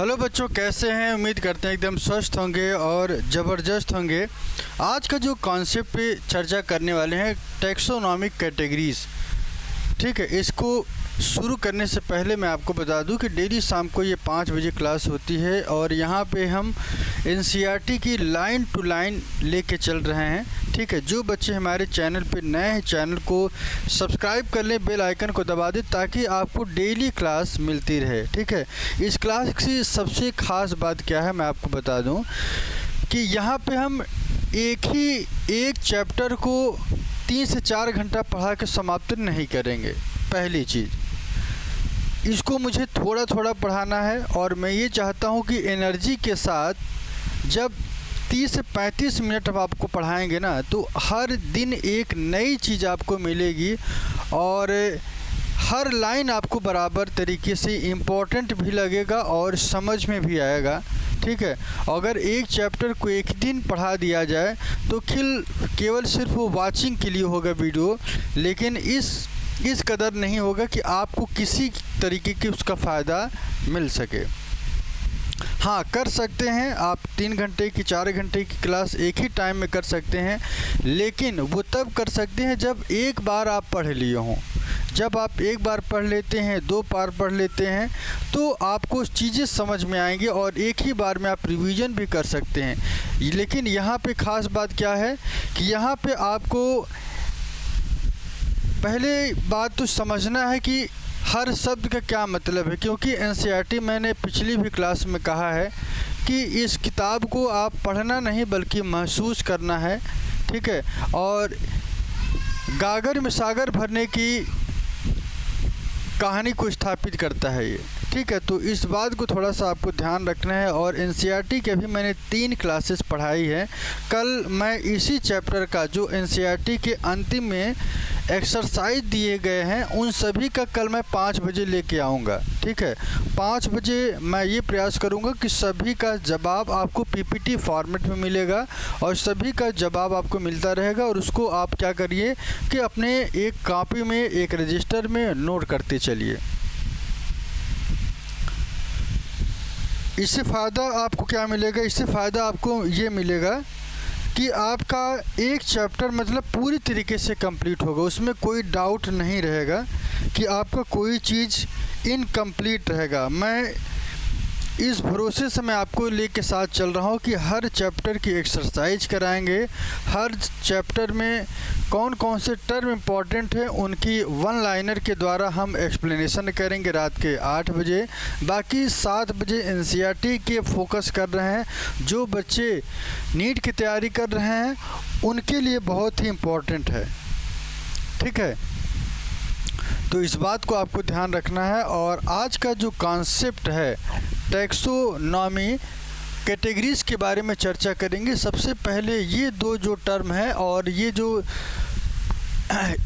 Hello बच्चों, कैसे हैं? उम्मीद करते हैं एकदम स्वस्थ होंगे और ज़बरदस्त होंगे। आज का जो कॉन्सेप्ट पे चर्चा करने वाले हैं, टैक्सोनॉमिक कैटेगरीज़। ठीक है, इसको शुरू करने से पहले मैं आपको बता दूं कि डेली शाम को ये 5 बजे क्लास होती है और यहाँ पे हम एनसीईआरटी की लाइन टू लाइन लेके चल रहे हैं। ठीक है, जो बच्चे हमारे चैनल पे नए हैं, चैनल को सब्सक्राइब कर लें, बेल आइकन को दबा दें ताकि आपको डेली क्लास मिलती रहे। ठीक है, इस क्लास की सबसे ख़ास बात क्या है मैं आपको बता दूं कि यहाँ पे हम एक चैप्टर को 3 से 4 घंटा पढ़ा के समाप्त नहीं करेंगे। पहली चीज़, इसको मुझे थोड़ा थोड़ा पढ़ाना है और मैं ये चाहता हूँ कि एनर्जी के साथ जब 30 से 35 मिनट हम आपको पढ़ाएंगे ना, तो हर दिन एक नई चीज़ आपको मिलेगी और हर लाइन आपको बराबर तरीके से इम्पोर्टेंट भी लगेगा और समझ में भी आएगा। ठीक है, अगर एक चैप्टर को एक दिन पढ़ा दिया जाए तो केवल सिर्फ वो वाचिंग के लिए होगा वीडियो, लेकिन इस कदर नहीं होगा कि आपको किसी तरीके की उसका फ़ायदा मिल सके। हाँ, कर सकते हैं आप 3 घंटे की 4 घंटे की क्लास एक ही टाइम में कर सकते हैं, लेकिन वो तब कर सकते हैं जब एक बार आप पढ़ लिए हों। जब आप एक बार पढ़ लेते हैं, 2 बार पढ़ लेते हैं, तो आपको चीज़ें समझ में आएंगी और एक ही बार में आप रिवीजन भी कर सकते हैं। लेकिन यहाँ पे ख़ास बात क्या है कि यहाँ पे आपको पहले बात तो समझना है कि हर शब्द का क्या मतलब है, क्योंकि एनसीईआरटी, मैंने पिछली भी क्लास में कहा है कि इस किताब को आप पढ़ना नहीं बल्कि महसूस करना है। ठीक है, और गागर में सागर भरने की कहानी को स्थापित करता है ये। ठीक है, तो इस बात को थोड़ा सा आपको ध्यान रखना है। और एनसीईआरटी के भी मैंने 3 क्लासेस पढ़ाई है। कल मैं इसी चैप्टर का जो एनसीईआरटी के अंतिम में एक्सरसाइज दिए गए हैं, उन सभी का कल मैं 5 बजे लेके आऊँगा। ठीक है, 5 बजे मैं ये प्रयास करूँगा कि सभी का जवाब आपको पीपीटी फॉर्मेट में मिलेगा और सभी का जवाब आपको मिलता रहेगा। और उसको आप क्या करिए कि अपने एक कॉपी में, एक रजिस्टर में नोट करते चलिए। इससे फ़ायदा आपको क्या मिलेगा? इससे फ़ायदा आपको ये मिलेगा कि आपका एक चैप्टर मतलब पूरी तरीके से कंप्लीट होगा, उसमें कोई डाउट नहीं रहेगा कि आपका कोई चीज़ इनकम्प्लीट रहेगा। मैं इस भरोसे से मैं आपको लेके साथ चल रहा हूँ कि हर चैप्टर की एक्सरसाइज कराएंगे। हर चैप्टर में कौन कौन से टर्म इम्पॉर्टेंट हैं उनकी 1 लाइनर के द्वारा हम एक्सप्लेनेशन करेंगे रात के 8 बजे। बाकी 7 बजे एनसीईआरटी के फोकस कर रहे हैं। जो बच्चे नीट की तैयारी कर रहे हैं उनके लिए बहुत ही इम्पॉर्टेंट है। ठीक है, तो इस बात को आपको ध्यान रखना है। और आज का जो कॉन्सेप्ट है, टैक्सोनॉमी कैटेगरीज़ के बारे में चर्चा करेंगे। सबसे पहले ये 2 जो टर्म है और ये जो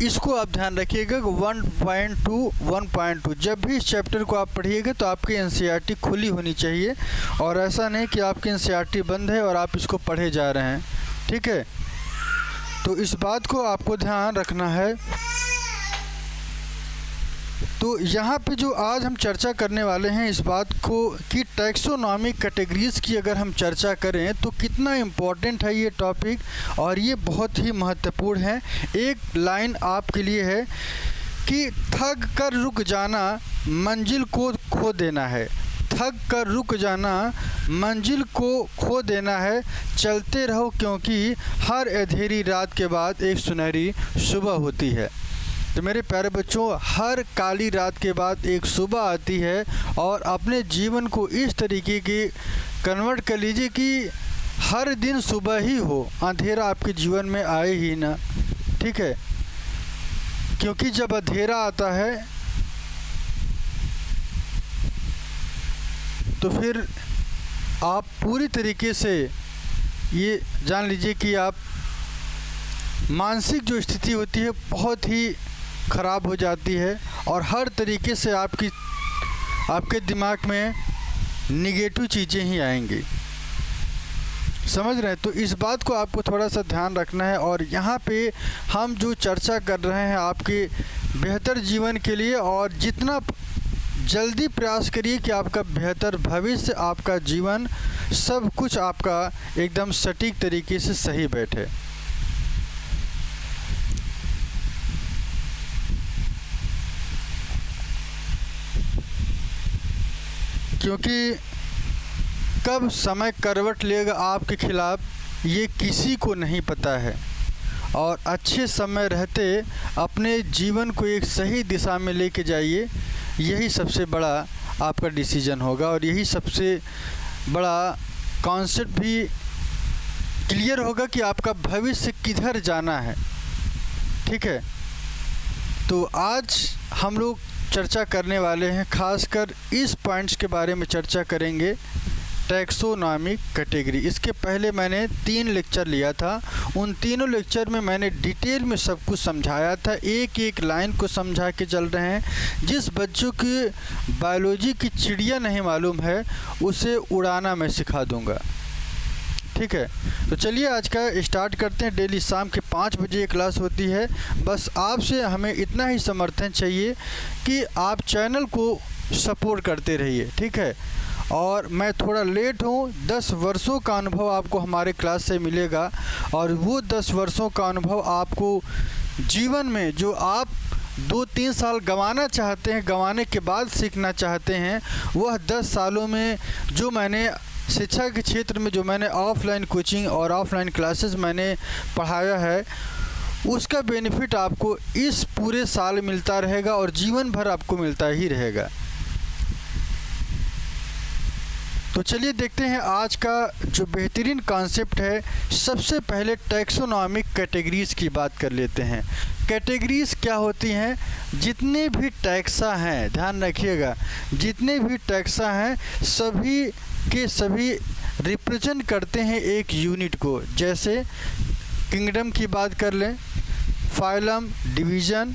इसको आप ध्यान रखिएगा 1.2 1.2 जब भी इस चैप्टर को आप पढ़िएगा तो आपकी एनसीईआरटी खुली होनी चाहिए और ऐसा नहीं कि आपकी एनसीईआरटी बंद है और आप इसको पढ़े जा रहे हैं। ठीक है, तो इस बात को आपको ध्यान रखना है। तो यहाँ पे जो आज हम चर्चा करने वाले हैं इस बात को कि टैक्सोनॉमिक कैटेगरीज़ की अगर हम चर्चा करें तो कितना इम्पोर्टेंट है ये टॉपिक, और ये बहुत ही महत्वपूर्ण है। एक लाइन आपके लिए है कि थक कर रुक जाना मंजिल को खो देना है। थक कर रुक जाना मंजिल को खो देना है, चलते रहो क्योंकि हर अंधेरी रात के बाद एक सुनहरी सुबह होती है। तो मेरे प्यारे बच्चों, हर काली रात के बाद एक सुबह आती है और अपने जीवन को इस तरीके की कन्वर्ट कर लीजिए कि हर दिन सुबह ही हो, अंधेरा आपके जीवन में आए ही ना। ठीक है, क्योंकि जब अंधेरा आता है तो फिर आप पूरी तरीके से ये जान लीजिए कि आप मानसिक जो स्थिति होती है बहुत ही ख़राब हो जाती है और हर तरीके से आपके दिमाग में निगेटिव चीज़ें ही आएंगी। समझ रहे हैं? तो इस बात को आपको थोड़ा सा ध्यान रखना है। और यहाँ पे हम जो चर्चा कर रहे हैं आपके बेहतर जीवन के लिए, और जल्दी प्रयास करिए कि आपका बेहतर भविष्य, आपका जीवन, सब कुछ आपका एकदम सटीक तरीके से सही बैठे। क्योंकि कब समय करवट लेगा आपके खिलाफ ये किसी को नहीं पता है, और अच्छे समय रहते अपने जीवन को एक सही दिशा में लेके जाइए, यही सबसे बड़ा आपका डिसीजन होगा और यही सबसे बड़ा कॉन्सेप्ट भी क्लियर होगा कि आपका भविष्य किधर जाना है। ठीक है, तो आज हम लोग चर्चा करने वाले हैं, खासकर इस पॉइंट्स के बारे में चर्चा करेंगे, टैक्सोनॉमिक कैटेगरी। इसके पहले मैंने 3 लेक्चर लिया था, उन तीनों लेक्चर में मैंने डिटेल में सब कुछ समझाया था, एक एक लाइन को समझा के चल रहे हैं। जिस बच्चों की बायोलॉजी की चिड़िया नहीं मालूम है उसे उड़ाना मैं सिखा दूंगा। ठीक है, तो चलिए आज का स्टार्ट करते हैं। डेली शाम के 5 बजे ये क्लास होती है। बस आपसे हमें इतना ही समर्थन चाहिए कि आप चैनल को सपोर्ट करते रहिए। ठीक है, और मैं थोड़ा लेट हूँ, 10 वर्षों का अनुभव आपको हमारे क्लास से मिलेगा, और वो 10 वर्षों का अनुभव आपको जीवन में जो आप 2-3 साल गंवाना चाहते हैं, गंवाने के बाद सीखना चाहते हैं, वह 10 सालों में जो मैंने शिक्षा के क्षेत्र में जो मैंने ऑफलाइन कोचिंग और ऑफलाइन क्लासेस मैंने पढ़ाया है, उसका बेनिफिट आपको इस पूरे साल मिलता रहेगा और जीवन भर आपको मिलता ही रहेगा। तो चलिए देखते हैं आज का जो बेहतरीन कॉन्सेप्ट है। सबसे पहले टैक्सोनॉमिक कैटेगरीज़ की बात कर लेते हैं। कैटेगरीज़ क्या होती हैं? जितने भी टैक्सा हैं, ध्यान रखिएगा, जितने भी टैक्सा हैं सभी के सभी रिप्रेजेंट करते हैं एक यूनिट को। जैसे किंगडम की बात कर लें, phylum, division,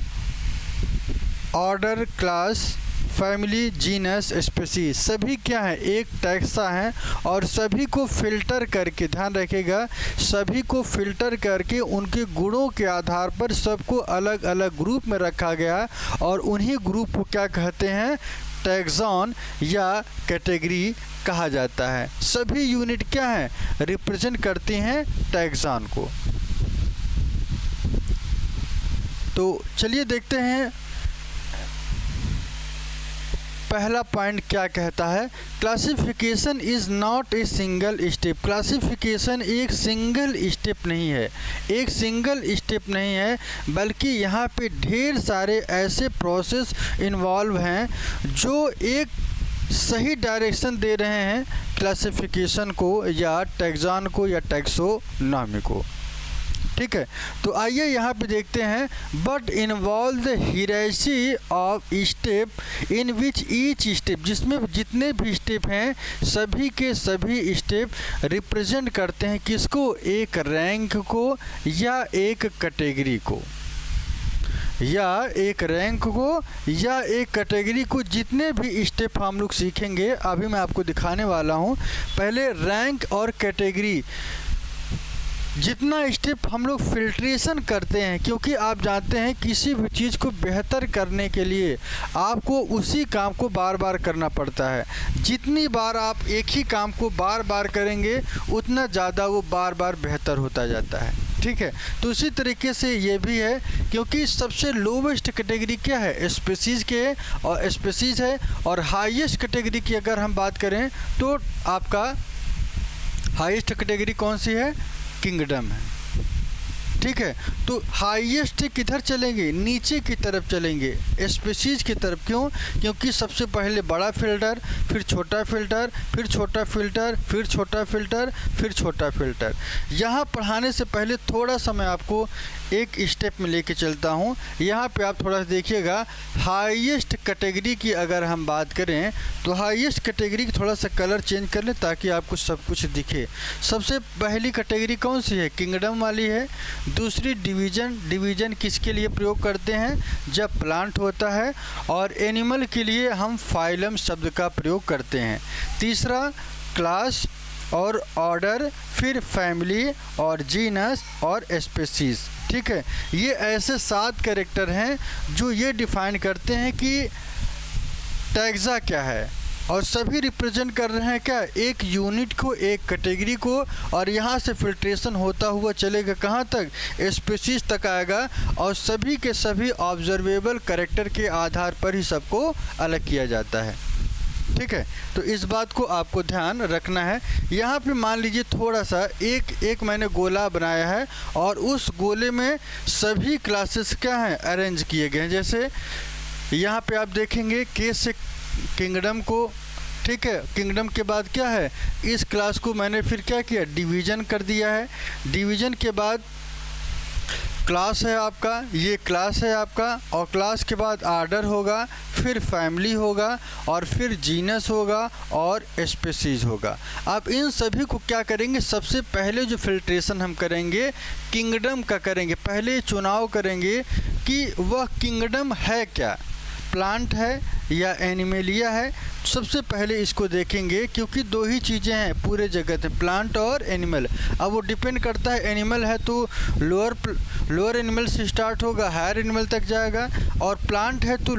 order, class, family, genus, species, सभी क्या है? एक टैक्सा हैं और सभी को फ़िल्टर करके, ध्यान रखिएगा, सभी को फ़िल्टर करके उनके गुणों के आधार पर सबको अलग अलग ग्रुप में रखा गया और उन्हीं ग्रुप को क्या कहते हैं? टैक्सॉन या कैटेगरी कहा जाता है। सभी यूनिट क्या है? रिप्रेजेंट करती हैं टैक्सॉन को। तो चलिए देखते हैं पहला पॉइंट क्या कहता है। Classification is not a single step. Classification एक सिंगल स्टेप नहीं है, एक सिंगल स्टेप नहीं है, बल्कि यहाँ पे ढेर सारे ऐसे प्रोसेस इन्वॉल्व हैं जो एक सही डायरेक्शन दे रहे हैं क्लासिफिकेशन को या टैक्सॉन को या टैक्सोनॉमी को। ठीक है, तो आइए यहाँ पे देखते हैं। But involve the hierarchy of step in which each step, जिसमें जितने भी स्टेप हैं सभी के सभी स्टेप रिप्रेजेंट करते हैं किसको? एक रैंक को या एक कैटेगरी को, या एक रैंक को या एक कैटेगरी को। जितने भी स्टेप हम लोग सीखेंगे अभी मैं आपको दिखाने वाला हूँ। पहले रैंक और कैटेगरी, जितना स्टेप हम लोग फिल्ट्रेशन करते हैं, क्योंकि आप जानते हैं किसी भी चीज़ को बेहतर करने के लिए आपको उसी काम को बार बार करना पड़ता है। जितनी बार आप एक ही काम को बार बार करेंगे उतना ज़्यादा वो बार बार बेहतर होता जाता है। ठीक है, तो इसी तरीके से ये भी है, क्योंकि सबसे लोवेस्ट कैटेगरी क्या है? स्पीशीज़ के और स्पीशीज़ है, और हाईएस्ट कैटेगरी की अगर हम बात करें तो आपका हाईएस्ट कैटेगरी कौन सी है? किंगडम है। ठीक है, तो हाईएस्ट किधर चलेंगे? नीचे की तरफ चलेंगे, स्पीशीज़ की तरफ। क्यों? क्योंकि सबसे पहले बड़ा फिल्टर, फिर छोटा फिल्टर, फिर छोटा फिल्टर, फिर छोटा फिल्टर, फिर छोटा फिल्टर। यहाँ पढ़ाने से पहले थोड़ा सा मैं आपको एक स्टेप में लेके चलता हूँ। यहाँ पे आप थोड़ा सा देखिएगा। हाईएस्ट कैटेगरी की अगर हम बात करें तो हाईएस्ट कैटेगरी की थोड़ा सा कलर चेंज कर लें ताकि आपको सब कुछ दिखे। सबसे पहली कैटेगरी कौन सी है? किंगडम वाली है। दूसरी डिवीज़न। डिवीज़न किसके लिए प्रयोग करते हैं? जब प्लांट होता है। और एनिमल के लिए हम फाइलम शब्द का प्रयोग करते हैं। तीसरा क्लास और ऑर्डर, फिर फैमिली और जीनस और स्पीशीज़। ठीक है, ये ऐसे 7 कैरेक्टर हैं जो ये डिफाइन करते हैं कि टैक्सा क्या है, और सभी रिप्रेजेंट कर रहे हैं क्या, एक यूनिट को, एक कैटेगरी को, और यहाँ से फिल्ट्रेशन होता हुआ चलेगा कहाँ तक, स्पीशीज तक आएगा, और सभी के सभी ऑब्जर्वेबल कैरेक्टर के आधार पर ही सबको अलग किया जाता है। ठीक है, तो इस बात को आपको ध्यान रखना है। यहाँ पे मान लीजिए थोड़ा सा एक मैंने गोला बनाया है, और उस गोले में सभी क्लासेस क्या हैं, अरेंज किए गए हैं। जैसे यहाँ पे आप देखेंगे के से किंगडम को, ठीक है, किंगडम के बाद क्या है, इस क्लास को मैंने फिर क्या किया, डिवीज़न कर दिया है। डिवीज़न के बाद क्लास है आपका, ये क्लास है आपका, और क्लास के बाद आर्डर होगा, फिर फैमिली होगा, और फिर जीनस होगा, और स्पीशीज़ होगा। अब इन सभी को क्या करेंगे, सबसे पहले जो फिल्ट्रेशन हम करेंगे किंगडम का करेंगे। पहले चुनाव करेंगे कि वह किंगडम है क्या, प्लांट है या एनिमलिया है। सबसे पहले इसको देखेंगे, क्योंकि दो ही चीज़ें हैं पूरे जगत में, प्लांट और एनिमल। अब वो डिपेंड करता है, एनिमल है तो लोअर एनिमल से स्टार्ट होगा, हायर एनिमल तक जाएगा, और प्लांट है तो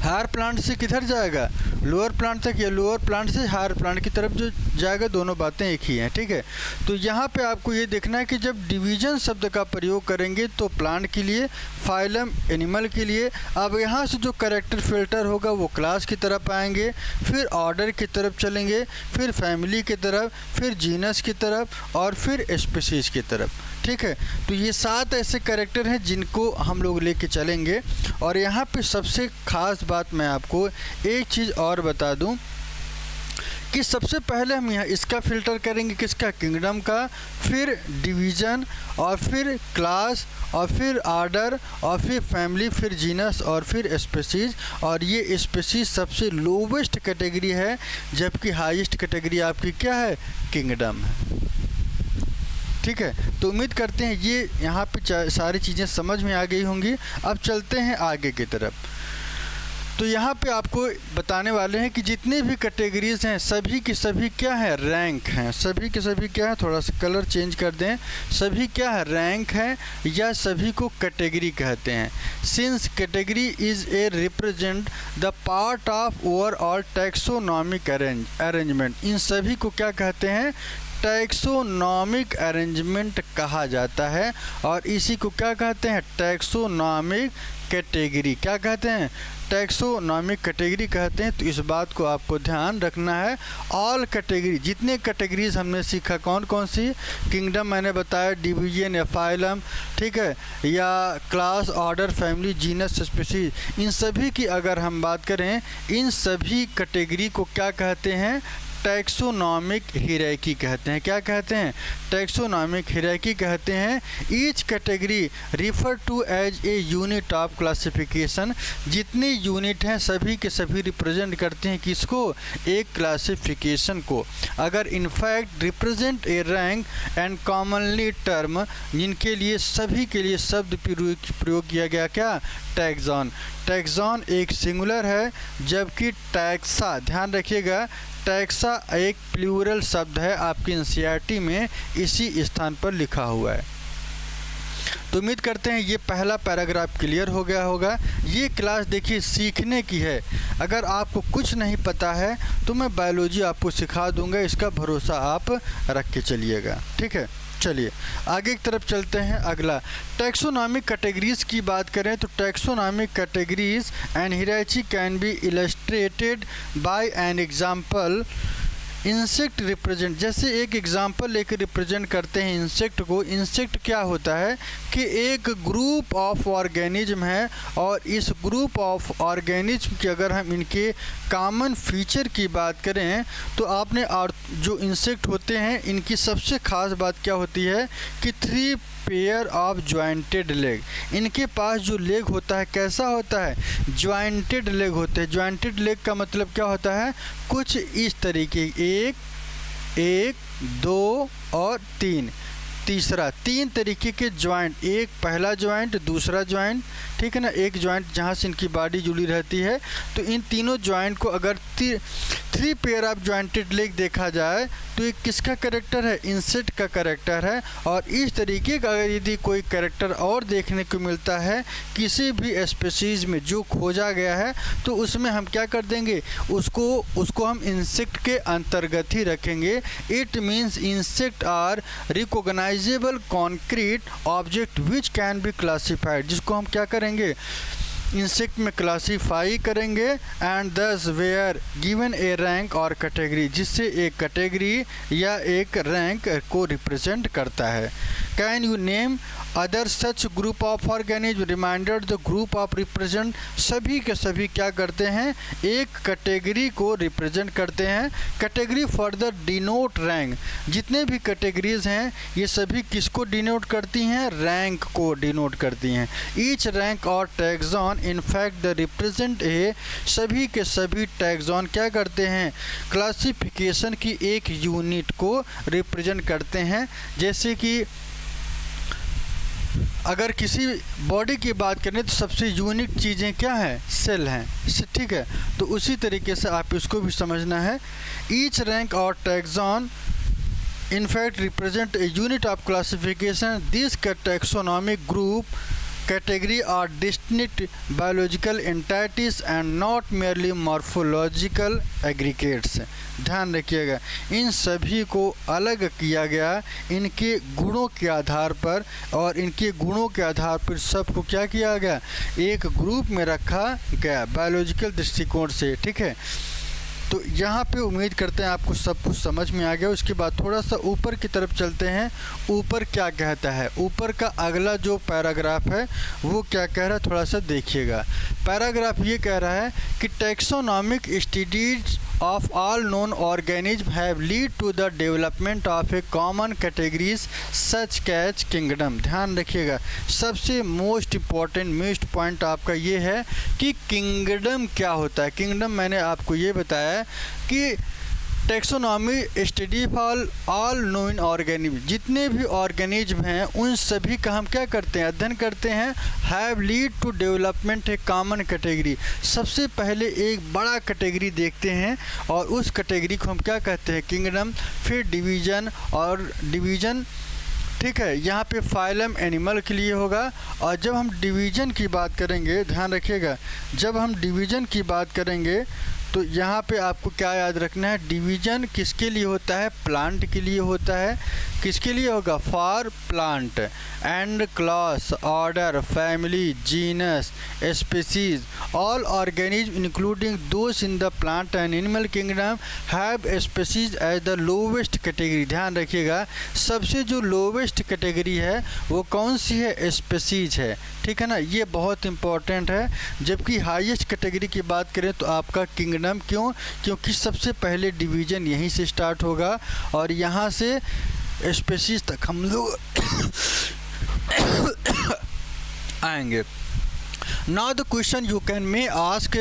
हायर प्लांट से किधर जाएगा, लोअर प्लांट तक, या लोअर प्लांट से हायर प्लांट की तरफ जो जाएगा। दोनों बातें एक ही हैं। ठीक है, तो यहाँ पे आपको ये देखना है कि जब डिवीज़न शब्द का प्रयोग करेंगे तो प्लांट के लिए, फाइलम एनिमल के लिए। अब यहाँ से जो कैरेक्टर फिल्टर होगा वो क्लास की तरफ आएंगे, फिर ऑर्डर की तरफ चलेंगे, फिर फैमिली की तरफ, फिर जीनस की तरफ, और फिर स्पीशीज़ की तरफ। ठीक है, तो ये 7 ऐसे कैरेक्टर हैं जिनको हम लोग लेके चलेंगे। और यहाँ पे सबसे ख़ास बात मैं आपको एक चीज़ और बता दूं कि सबसे पहले हम यहाँ इसका फ़िल्टर करेंगे, किसका, किंगडम का, फिर डिवीज़न, और फिर क्लास, और फिर आर्डर, और फिर फैमिली, फिर जीनस, और फिर स्पीशीज़। और ये स्पीशीज़ सबसे लोवेस्ट कैटेगरी है, जबकि हाईएस्ट कैटेगरी आपकी क्या है, किंगडम है। ठीक है, तो उम्मीद करते हैं ये यहाँ पे सारी चीज़ें समझ में आ गई होंगी। अब चलते हैं आगे की तरफ। तो यहाँ पे आपको बताने वाले हैं कि जितने भी कैटेगरीज़ हैं सभी की सभी क्या है, रैंक हैं। सभी के सभी क्या है, थोड़ा सा कलर चेंज कर दें, सभी क्या है, रैंक है, या सभी को कैटेगरी कहते हैं। Since category is a represent the part of overall taxonomic arrangement. इन सभी को क्या कहते हैं, टैक्सोनॉमिक अरेंजमेंट कहा जाता है। और इसी को क्या कहते हैं, टैक्सोनॉमिक कैटेगरी। क्या कहते हैं, टैक्सोनॉमिक कैटेगरी कहते हैं। तो इस बात को आपको ध्यान रखना है। ऑल कैटेगरी, जितने कैटेगरीज हमने सीखा, कौन कौन सी, किंगडम मैंने बताया, डिवीजन या फाइलम, ठीक है, या class, order, family, genus, species, इन सभी की अगर हम बात करें, इन सभी कैटेगरी को क्या कहते हैं, टैक्सोनॉमिक हियरार्की कहते हैं। क्या कहते हैं, टैक्सोनॉमिक हियरार्की कहते हैं। Each category refer to as a unit of classification. जितने यूनिट हैं सभी के सभी रिप्रेजेंट करते हैं किसको, एक क्लासिफिकेशन को। अगर in fact represent A rank and commonly term, जिनके लिए सभी के लिए शब्द प्रयोग किया गया, क्या, टैक्सॉन। टैक्सॉन एक सिंगुलर है, जबकि टैक्सा, ध्यान रखिएगा, टैक्सा एक प्लूरल शब्द है, आपकी एनसीईआरटी में इसी स्थान पर लिखा हुआ है। तो उम्मीद करते हैं ये पहला पैराग्राफ क्लियर हो गया होगा। ये क्लास देखिए सीखने की है। अगर आपको कुछ नहीं पता है तो मैं बायोलॉजी आपको सिखा दूंगा, इसका भरोसा आप रख के चलिएगा। ठीक है, चलिए आगे की तरफ चलते हैं। अगला, टैक्सोनॉमिक कैटेगरीज की बात करें तो taxonomic categories and hierarchy can be illustrated by an example. Insect represent, जैसे एक एग्जांपल लेकर रिप्रेजेंट करते हैं इंसेक्ट को। इंसेक्ट क्या होता है कि एक ग्रुप ऑफ ऑर्गेनिज्म है, और इस ग्रुप ऑफ ऑर्गेनिज्म की अगर हम इनके कॉमन फीचर की बात करें तो आपने, और जो इंसेक्ट होते हैं इनकी सबसे ख़ास बात क्या होती है कि 3 पेयर ऑफ ज्वाइंटेड लेग। इनके पास जो लेग होता है कैसा होता है, ज्वाइंटेड लेग होते हैं। ज्वाइंटेड लेग का मतलब क्या होता है, कुछ इस तरीके, 1, 2 और 3, तीसरा, 3 तरीके के ज्वाइंट, एक पहला ज्वाइंट, दूसरा ज्वाइंट, ठीक है ना, एक ज्वाइंट जहाँ से इनकी बॉडी जुड़ी रहती है। तो इन तीनों ज्वाइंट को अगर 3 पेयर ऑफ जॉइंटेड लेग देखा जाए तो ये किसका कैरेक्टर है, इंसेक्ट का कैरेक्टर है। और इस तरीके का अगर यदि कोई कैरेक्टर और देखने को मिलता है किसी भी स्पीशीज़ में जो खोजा गया है तो उसमें हम क्या कर देंगे, उसको हम इंसेक्ट के अंतर्गत ही रखेंगे। It means insect are recognisable concrete object which can be classified, जिसको हम क्या करेंगे, इंसेक्ट में क्लासीफाई करेंगे। एंड दस वेयर गिवन ए रैंक और कैटेगरी, जिससे एक कैटेगरी या एक रैंक को रिप्रेजेंट करता है। Can you name other such group of organism reminder the group of represent, सभी के सभी क्या करते हैं, एक कैटेगरी को रिप्रेजेंट करते हैं। कैटेगरी फर्दर डिनोट रैंक, जितने भी कैटेगरीज हैं ये सभी किसको डिनोट करती हैं, रैंक को डिनोट करती हैं। ईच रैंक और taxon in fact the represent a, सभी के सभी टैक्सॉन क्या करते हैं, क्लासिफिकेशन की एक यूनिट को रिप्रेजेंट करते हैं। जैसे कि अगर किसी बॉडी की बात करें तो सबसे यूनिक चीज़ें क्या हैं, सेल हैं, ठीक है। तो उसी तरीके से आप इसको भी समझना है। ईच रैंक और taxon in fact represent a unit of classification. These taxonomic group category are distinct biological entities and not merely morphological aggregates. ध्यान रखिएगा, इन सभी को अलग किया गया इनके गुणों के आधार पर, और इनके गुणों के आधार पर सबको क्या किया गया, एक ग्रुप में रखा गया बायोलॉजिकल दृष्टिकोण से, ठीक है। तो यहाँ पे उम्मीद करते हैं आपको सब कुछ समझ में आ गया। उसके बाद थोड़ा सा ऊपर की तरफ चलते हैं। ऊपर क्या कहता है, ऊपर का अगला जो पैराग्राफ है वो क्या कह रहा है, थोड़ा सा देखिएगा। पैराग्राफ ये कह रहा है कि taxonomic studies of all known organisms have lead to the development of a common categories such as kingdom। ध्यान रखिएगा, सबसे मोस्ट मोस्ट पॉइंट आपका ये है कि किंगडम क्या होता है। किंगडम मैंने आपको ये बताया कि taxonomy study for all known organism, जितने भी ऑर्गेनिज्म हैं उन सभी का हम क्या करते हैं, अध्ययन करते हैं। Have lead to development a common category, सबसे पहले एक बड़ा कैटेगरी देखते हैं और उस कैटेगरी को हम क्या कहते हैं, किंगडम। फिर डिवीज़न और डिवीज़न, ठीक है, यहाँ पे फाइलम एनिमल के लिए होगा। और जब हम डिवीज़न की बात करेंगे, ध्यान रखिएगा, जब हम डिवीज़न की बात करेंगे तो यहाँ पे आपको क्या याद रखना है, डिवीज़न किसके लिए होता है, प्लांट के लिए होता है। किसके लिए होगा, for plant. And class, order, family, genus, species, all organism including those in the plant and animal kingdom have species as the lowest category. ध्यान रखिएगा, सबसे जो लोवेस्ट कैटेगरी है वो कौन सी है, स्पीसीज है, ठीक है ना, ये बहुत इंपॉर्टेंट है। जबकि हाईएस्ट कैटेगरी की बात करें तो आपका किंगडम। क्यों, क्योंकि सबसे पहले डिवीज़न यहीं से स्टार्ट होगा और यहाँ से स्पीशीज तक हम लोग आएंगे। Now the question you can may ask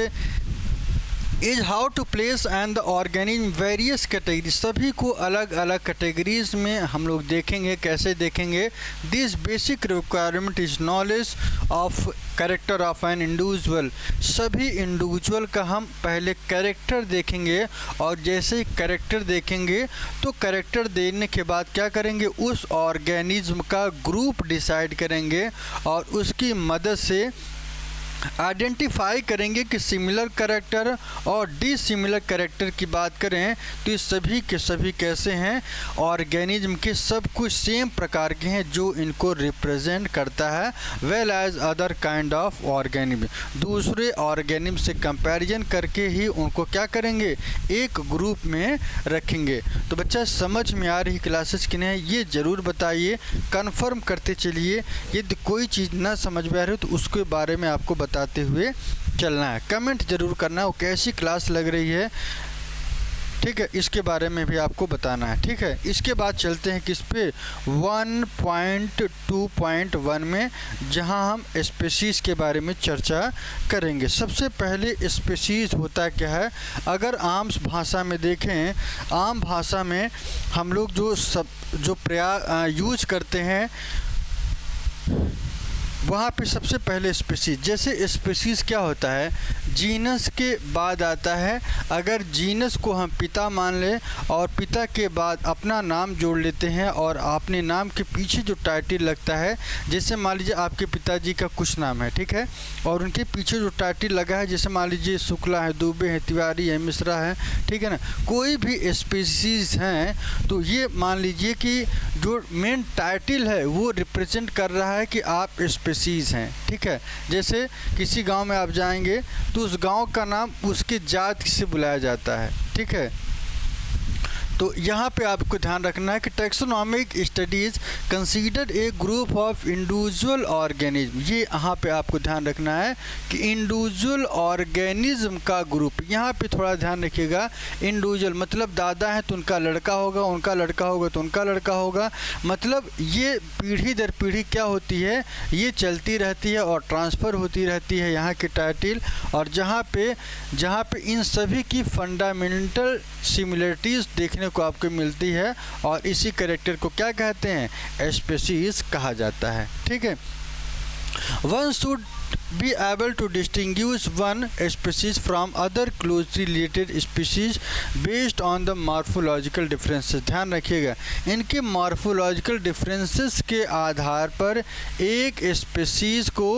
is how to place and the organism various category, सभी को अलग अलग कैटेगरीज में हम लोग देखेंगे। कैसे देखेंगे, this basic requirement is knowledge of character of an individual, सभी इंडिविजुअल का हम पहले कैरेक्टर देखेंगे और जैसे ही कैरेक्टर देखेंगे तो कैरेक्टर देने के बाद क्या करेंगे, उस ऑर्गेनिज्म का ग्रुप डिसाइड करेंगे और उसकी मदद से आइडेंटिफाई करेंगे कि सिमिलर कैरेक्टर और डिसिमिलर कैरेक्टर की बात करें तो ये सभी के सभी कैसे हैं, ऑर्गेनिज्म के सब कुछ सेम प्रकार के हैं जो इनको रिप्रेजेंट करता है, well as other kind of organism. दूसरे ऑर्गेनिज्म से कंपैरिजन करके ही उनको क्या करेंगे, एक ग्रुप में रखेंगे। तो बच्चा समझ में आ रही क्लासेस कि नहीं, ये ज़रूर बताइए, कंफर्म करते चलिए। यदि कोई चीज़ ना समझ में आ रही हो तो उसके बारे में आपको बताते हुए चलना है। कमेंट जरूर करना वो कैसी क्लास लग रही है, ठीक है, इसके बारे में भी आपको बताना है, ठीक है। इसके बाद चलते हैं किस पे, 1.2.1 में, जहां हम स्पीशीज़ के बारे में चर्चा करेंगे। सबसे पहले स्पीशीज़ होता क्या है, अगर आम भाषा में देखें, आम भाषा में हम लोग जो यूज करते हैं वहाँ पे सबसे पहले स्पीसीज, जैसे स्पीसीज क्या होता है, जीनस के बाद आता है। अगर जीनस को हम पिता मान लें और पिता के बाद अपना नाम जोड़ लेते हैं और अपने नाम के पीछे जो टाइटल लगता है, जैसे मान लीजिए आपके पिताजी का कुछ नाम है, ठीक है, और उनके पीछे जो टाइटल लगा है, जैसे मान लीजिए शुक्ला है, दुबे है, तिवारी है, मिश्रा है, ठीक है ना, कोई भी स्पीसीज हैं, तो ये मान लीजिए कि जो मेन टाइटल है वो रिप्रेजेंट कर रहा है कि आप स्पीसीज हैं, ठीक है। जैसे किसी गांव में आप जाएंगे तो उस गांव का नाम उसके जात से बुलाया जाता है, ठीक है। तो यहाँ पे आपको ध्यान रखना है कि taxonomic studies consider a group of individual organism. ये यहाँ पे आपको ध्यान रखना है कि इंडिविजुअल ऑर्गेनिज्म का ग्रुप। यहाँ पे थोड़ा ध्यान रखिएगा, इंडिविजुअल मतलब दादा है तो उनका लड़का होगा, उनका लड़का होगा तो उनका लड़का होगा, मतलब ये पीढ़ी दर पीढ़ी क्या होती है, ये चलती रहती है और ट्रांसफ़र होती रहती है यहाँ के टाइटल। और जहाँ पे इन सभी की फंडामेंटल सिमिलरिटीज़ देखने को आपको मिलती है और इसी कैरेक्टर को क्या कहते हैं, स्पीसीज कहा जाता है, ठीक है। One should be able to distinguish one species from other closely related species based on the morphological differences। ध्यान रखिएगा, इनके morphological differences के आधार पर एक स्पीसीज को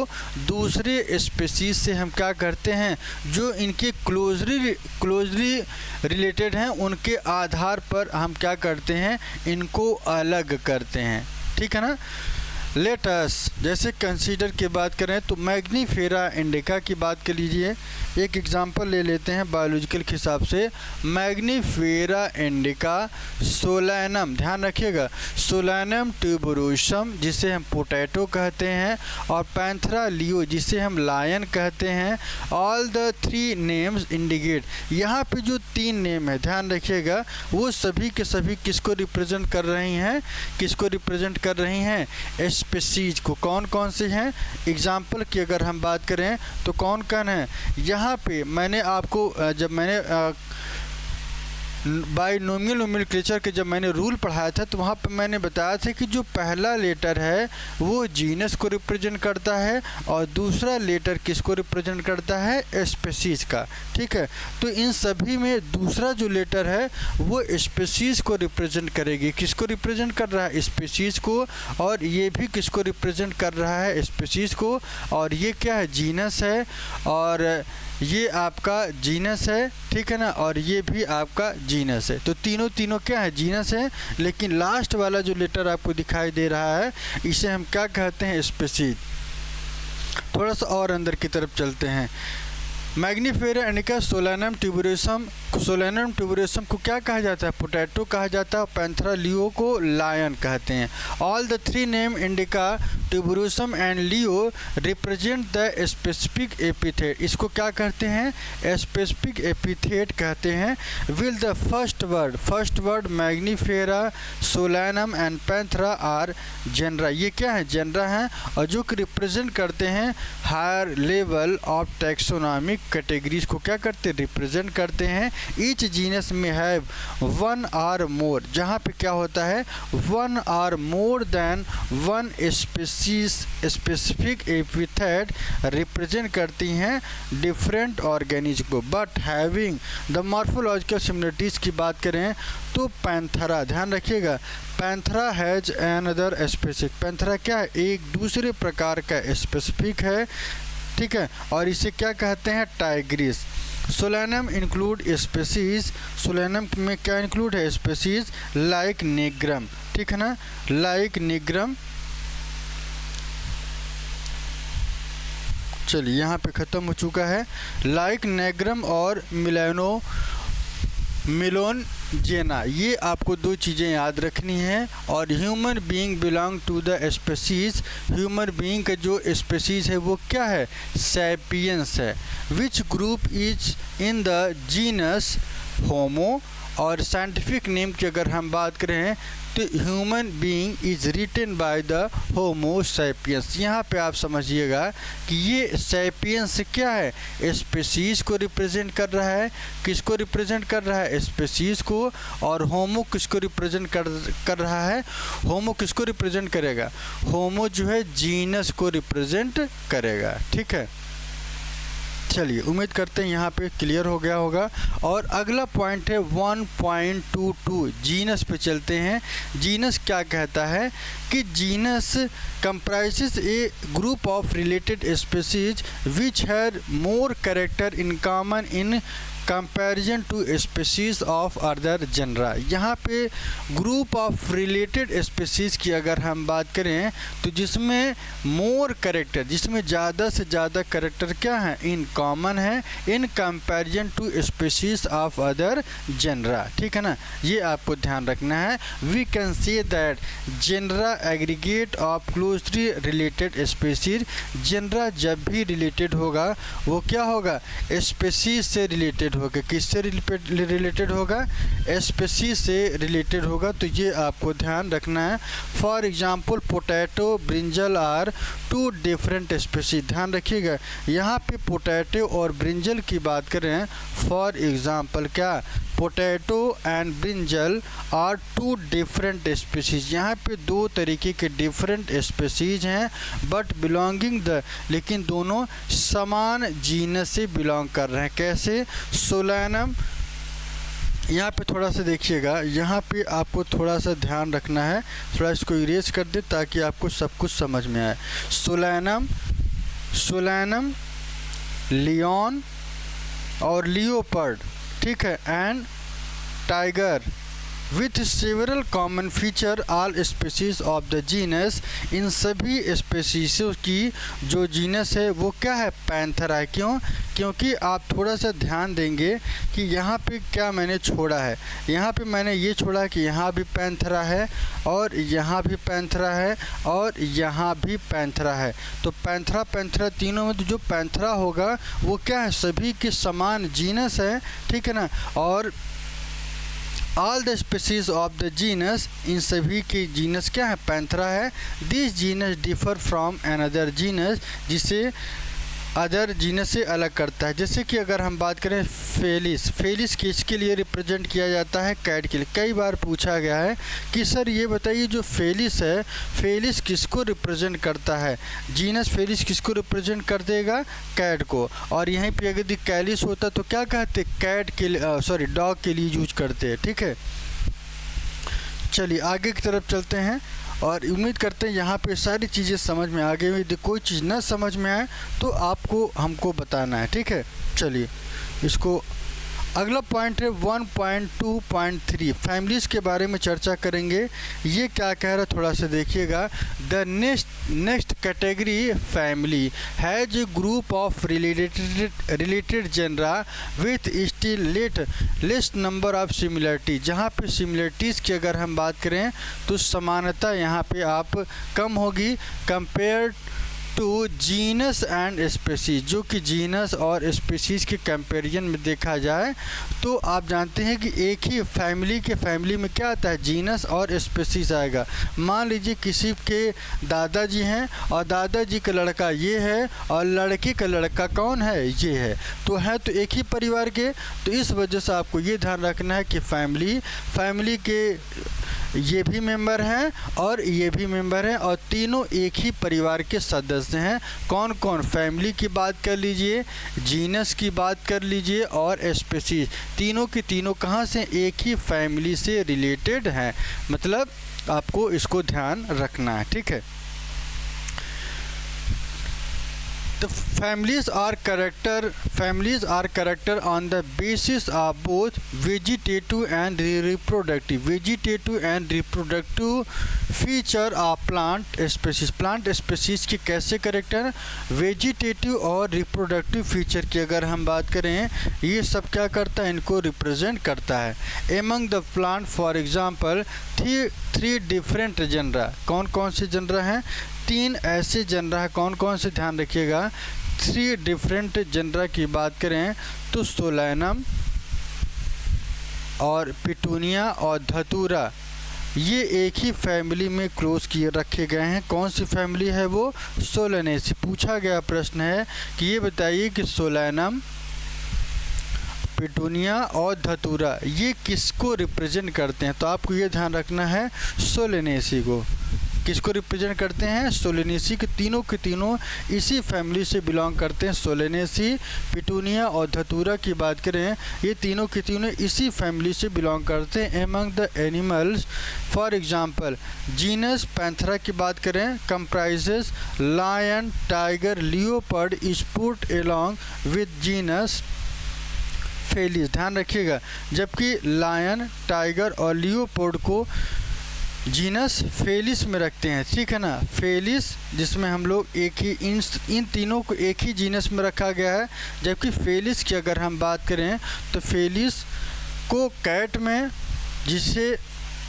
दूसरे स्पीसीज से हम क्या करते हैं, जो इनके क्लोजली रिलेटेड हैं उनके आधार पर हम क्या करते हैं, इनको अलग करते हैं, ठीक है ना। लेटस जैसे कंसीडर की बात करें तो मैग्नीफेरा इंडिका की बात कर लीजिए। एक एग्जांपल ले लेते हैं बायोलॉजिकल के हिसाब से। मैग्नीफेरा इंडिका सोलैनम, ध्यान रखिएगा, सोलैनम ट्यूबरोसम जिसे हम पोटैटो कहते हैं, और पैंथरा लियो जिसे हम लायन कहते हैं। All the three names indicate, यहाँ पे जो तीन नेम है ध्यान रखिएगा, वो सभी के सभी किसको रिप्रेजेंट कर रही हैं, किसको रिप्रेजेंट कर रही हैं, स्पीसीज को। कौन कौन से हैं, एग्जाम्पल की अगर हम बात करें तो कौन कौन है। यहाँ पे मैंने आपको जब मैंने बाइनोमियल नोमेनक्लेचर के जब मैंने रूल पढ़ाया था तो वहाँ पर मैंने बताया था कि जो पहला लेटर है वो जीनस को रिप्रेजेंट करता है और दूसरा लेटर किसको रिप्रेजेंट करता है, स्पीसीज का, ठीक है। तो इन सभी में दूसरा जो लेटर है वो स्पीसीज को रिप्रेजेंट करेगी। किसको रिप्रेजेंट कर रहा है, स्पीसीज को, और ये भी किसको रिप्रेजेंट कर रहा है, स्पीसीज को। और ये क्या है, जीनस है, और ये आपका जीनस है, ठीक है ना, और ये भी आपका जीनस है। तो तीनों क्या है, जीनस है, लेकिन लास्ट वाला जो लेटर आपको दिखाई दे रहा है इसे हम क्या कहते हैं, स्पीसीज। थोड़ा सा और अंदर की तरफ चलते हैं। Mangifera indica solanum tuberosum, solanum tuberosum को क्या कहा जाता है, पोटैटो कहा जाता है, और पैंथरा लियो को लायन कहते हैं। All the three name indica tuberosum and leo represent the specific epithet, इसको क्या कहते हैं, स्पेसिफिक एपिथेट कहते हैं। Will the first word Mangifera Solanum and Panthera are genera, ये क्या है, जेनरा है, और जो कि रिप्रेजेंट करते हैं higher level of taxonomic categories को क्या करते हैं, रिप्रेजेंट करते हैं। ईच जीनस में हैव वन आर मोर, जहाँ पे क्या होता है, one or more than one specific epithet represent करती हैं डिफरेंट ऑर्गेनिज्म को, but having the morphological similarities की बात करें तो पैंथरा, ध्यान रखिएगा, Panthera has another specific, Panthera क्या है, एक दूसरे प्रकार का स्पेसिफिक है, ठीक है, और इसे क्या कहते हैं, Tigris. Solanum include species, solanum में क्या इंक्लूड है, स्पीसीज लाइक निग्रम, ठीक है ना, लाइक निग्रम। चलिए यहाँ पे ख़त्म हो चुका है। लाइक नेग्रम और मिलोनजेना, ये आपको दो चीज़ें याद रखनी है। और human being belong to the species, human being का जो स्पीसीज है वो क्या है, सैपियंस है। Which group is in the genus Homo, और साइंटिफिक नेम की अगर हम बात करें तो human being is written by the Homo sapiens. यहाँ पे आप समझिएगा कि ये सैपियंस क्या है, स्पीसीज को रिप्रेजेंट कर रहा है। किसको रिप्रेजेंट कर रहा है? स्पीसीज को। और होमो किसको रिप्रेजेंट कर रहा है? होमो किसको रिप्रेजेंट करेगा? होमो जो है जीनस को रिप्रेजेंट करेगा। ठीक है, चलिए उम्मीद करते हैं यहाँ पे क्लियर हो गया होगा। और अगला पॉइंट है 1.22 जीनस पे चलते हैं। जीनस क्या कहता है कि genus comprises a group of related species which had more character in common in comparison to species of other genera. यहाँ पे ग्रुप ऑफ रिलेटेड स्पीसीज की अगर हम बात करें तो जिसमें मोर कैरेक्टर, जिसमें ज़्यादा से ज़्यादा कैरेक्टर क्या है? इन कॉमन है in comparison to species of other genera. ठीक है ना, ये आपको ध्यान रखना है। We can say that genera aggregate of closely related species. Genera जब भी रिलेटेड होगा वो क्या होगा? स्पीसीज से रिलेटेड होगा। किससे रिलेटेड होगा? स्पीसीज से रिलेटेड होगा। तो ये आपको ध्यान रखना है। For example potato, brinjal are two different species. ध्यान रखिएगा, यहाँ पे पोटैटो और ब्रिंजल की बात करें, फॉर एग्जांपल क्या? Potato and brinjal are two different species. यहाँ पे दो तरीके के डिफरेंट स्पीसीज हैं बट बिलोंगिंग द, लेकिन दोनों समान जीनस से बिलोंग कर रहे हैं। कैसे? सोलैनम। यहाँ पे थोड़ा सा देखिएगा, यहाँ पे आपको थोड़ा सा ध्यान रखना है। थोड़ा इसको इरेज कर दे ताकि आपको सब कुछ समझ में आए। सोलैनम, सोलैनम, लियोन और लियोपर्ड, ठीक है, and tiger with several common feature all species of the genus. इन सभी स्पीसीज की जो जीनस है वो क्या है? पैंथेरा है। क्यों? क्योंकि आप थोड़ा सा ध्यान देंगे कि यहाँ पे क्या मैंने छोड़ा है। यहाँ पे मैंने ये छोड़ा कि यहाँ भी पैंथेरा है और यहाँ भी पैंथेरा है और यहाँ भी पैंथेरा है। तो पैंथेरा पैंथेरा तीनों में तो जो पैंथेरा होगा वो क्या है? सभी के समान जीनस है। ठीक है ना। और all the species of the genus, इन सभी की जीनस क्या है? पैंथेरा है। This genus differ from another genus, जिसे अदर जीनस से अलग करता है। जैसे कि अगर हम बात करें फेलिस, फेलिस किसके लिए रिप्रेजेंट किया जाता है? कैट के लिए। कई बार पूछा गया है कि सर ये बताइए जो फेलिस है, फेलिस किसको रिप्रेजेंट करता है? जीनस फेलिस किसको रिप्रेजेंट कर देगा? कैट को। और यहीं पे अगर कैलिस होता तो क्या कहते? कैट के लिए, सॉरी डॉग के लिए यूज करते हैं। ठीक है, चलिए आगे की तरफ चलते हैं और उम्मीद करते हैं यहाँ पे सारी चीज़ें समझ में आ गई हुई। यदि कोई चीज़ ना समझ में आए तो आपको हमको बताना है। ठीक है, चलिए इसको अगला पॉइंट है 1.2.3 फैमिलीज़ के बारे में चर्चा करेंगे। ये क्या कह रहा है थोड़ा सा देखिएगा। The next category family has a group of related genera with still less number of similarity. जहाँ पे सिमिलरिटीज़ की अगर हम बात करें तो समानता यहाँ पे आप कम होगी compare to genus and species. जो कि जीनस और स्पीसीज के कंपैरिजन में देखा जाए तो आप जानते हैं कि एक ही फैमिली में क्या आता है? जीनस और स्पीसीज आएगा। मान लीजिए किसी के दादाजी हैं और दादाजी का लड़का ये है और लड़के का लड़का कौन है? ये है। तो है तो एक ही परिवार के। तो इस वजह से आपको ये ध्यान रखना है कि फैमिली के ये भी मेंबर हैं और ये भी मेंबर हैं और तीनों एक ही परिवार के सदस्य हैं। कौन कौन? फैमिली की बात कर लीजिए, जीनस की बात कर लीजिए और स्पीसीज। तीनों की तीनों कहाँ से? एक ही फैमिली से रिलेटेड हैं। मतलब आपको इसको ध्यान रखना है। ठीक है, तो families are character on the basis of both vegetative and reproductive feature of plant species। Plant species के कैसे करेक्टर? वेजिटेटिव और रिप्रोडक्टिव फीचर की अगर हम बात करें ये सब क्या करता है? इनको रिप्रेजेंट करता है। Among the plant for example three different genera. कौन कौन से जनरा हैं? 3 ऐसे जनरा है। कौन कौन से? ध्यान रखिएगा। 3 डिफरेंट जनरा की बात करें तो सोलैनम, और पिटूनिया और धतूरा ये एक ही फैमिली में क्लोज किए रखे गए हैं। कौन सी फैमिली है वो? सोलेनेसी। पूछा गया प्रश्न है कि ये बताइए कि सोलैनम, पिटूनिया और धतूरा ये किसको रिप्रेजेंट करते हैं? तो आपको ये ध्यान रखना है सोलेनेसी को। किसको रिप्रेजेंट करते हैं? सोलेनेसी के तीनों इसी फैमिली से बिलोंग करते हैं। सोलेनेसी, पिटूनिया और धतूरा की बात करें, ये तीनों के तीनों इसी फैमिली से बिलोंग करते हैं। Among the animals for example genus Panthera की बात करें, comprises lion, tiger, leopard is put along with genus Felis. ध्यान रखिएगा, जबकि लायन, टाइगर और लियोपोर्ड को जीनस फेलिस में रखते हैं, ठीक है ना। फेलिस जिसमें हम लोग एक ही इन तीनों को एक ही जीनस में रखा गया है। जबकि फेलिस की अगर हम बात करें तो फेलिस को कैट में, जिससे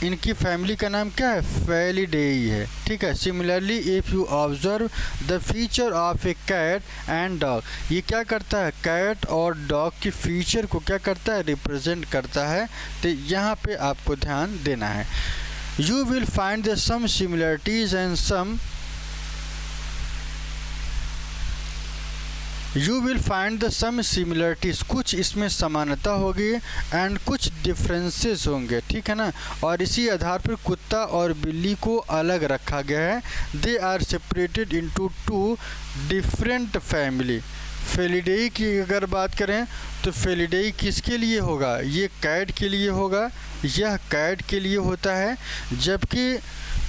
इनकी फैमिली का नाम क्या है? फेलिडेई है, ठीक है। Similarly if you observe the feature of a cat and dog, ये क्या करता है? कैट और डॉग की फीचर को क्या करता है? रिप्रेजेंट करता है। तो यहाँ पे आपको ध्यान देना है। You will find there some similarities and some you will find the some similarities, कुछ इसमें समानता होगी एंड कुछ डिफरेंसेस होंगे, ठीक है ना। और इसी आधार पर कुत्ता और बिल्ली को अलग रखा गया है। They are separated into two different family. Felidae की अगर बात करें तो फेलिडेई किसके लिए होगा? ये कैट के लिए होगा, यह कैट के लिए होता है। जबकि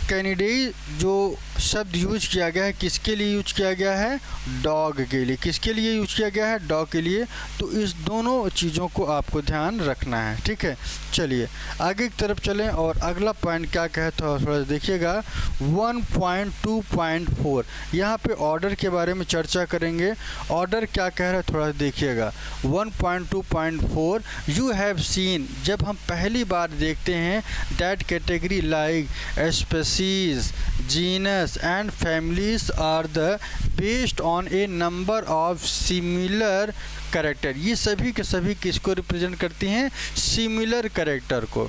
कैनिडेई जो शब्द यूज किया गया है किसके लिए यूज किया गया है? डॉग के लिए। किसके लिए यूज किया गया है? डॉग के लिए। तो इस दोनों चीज़ों को आपको ध्यान रखना है, ठीक है। चलिए आगे की तरफ चलें और अगला पॉइंट क्या कहता है थोड़ा देखिएगा। 1.2.4 यहाँ पे ऑर्डर के बारे में चर्चा करेंगे। ऑर्डर क्या कह रहा है थोड़ा देखिएगा। 1.2.4 यू हैव सीन, जब हम पहली बार देखते हैं that category like species, genus and families are the based on a number of similar character. ये सभी के सभी किसको रिप्रेजेंट करती हैं? सिमिलर कैरेक्टर को।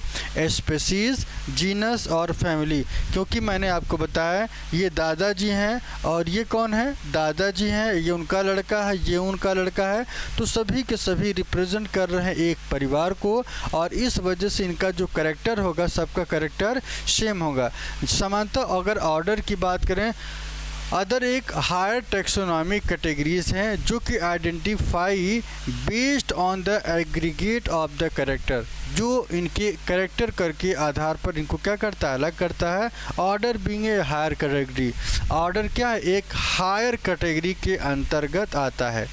स्पेसीज, जीनस और फैमिली, क्योंकि मैंने आपको बताया ये दादाजी हैं और ये कौन है? दादाजी हैं, ये उनका लड़का है, ये उनका लड़का है। तो सभी के सभी रिप्रेजेंट कर रहे हैं एक परिवार को और इस वजह से इनका जो कैरेक्टर होगा सबका कैरेक्टर सेम होगा। समानता अगर ऑर्डर की बात करें, अदर एक हायर टेक्सोनॉमिक कैटेगरीज हैं जो कि identify based on the aggregate of the character, जो इनके कैरेक्टर करके आधार पर इनको क्या करता है? अलग करता है। Order being a higher category, order क्या है? एक हायर कैटेगरी के अंतर्गत आता है।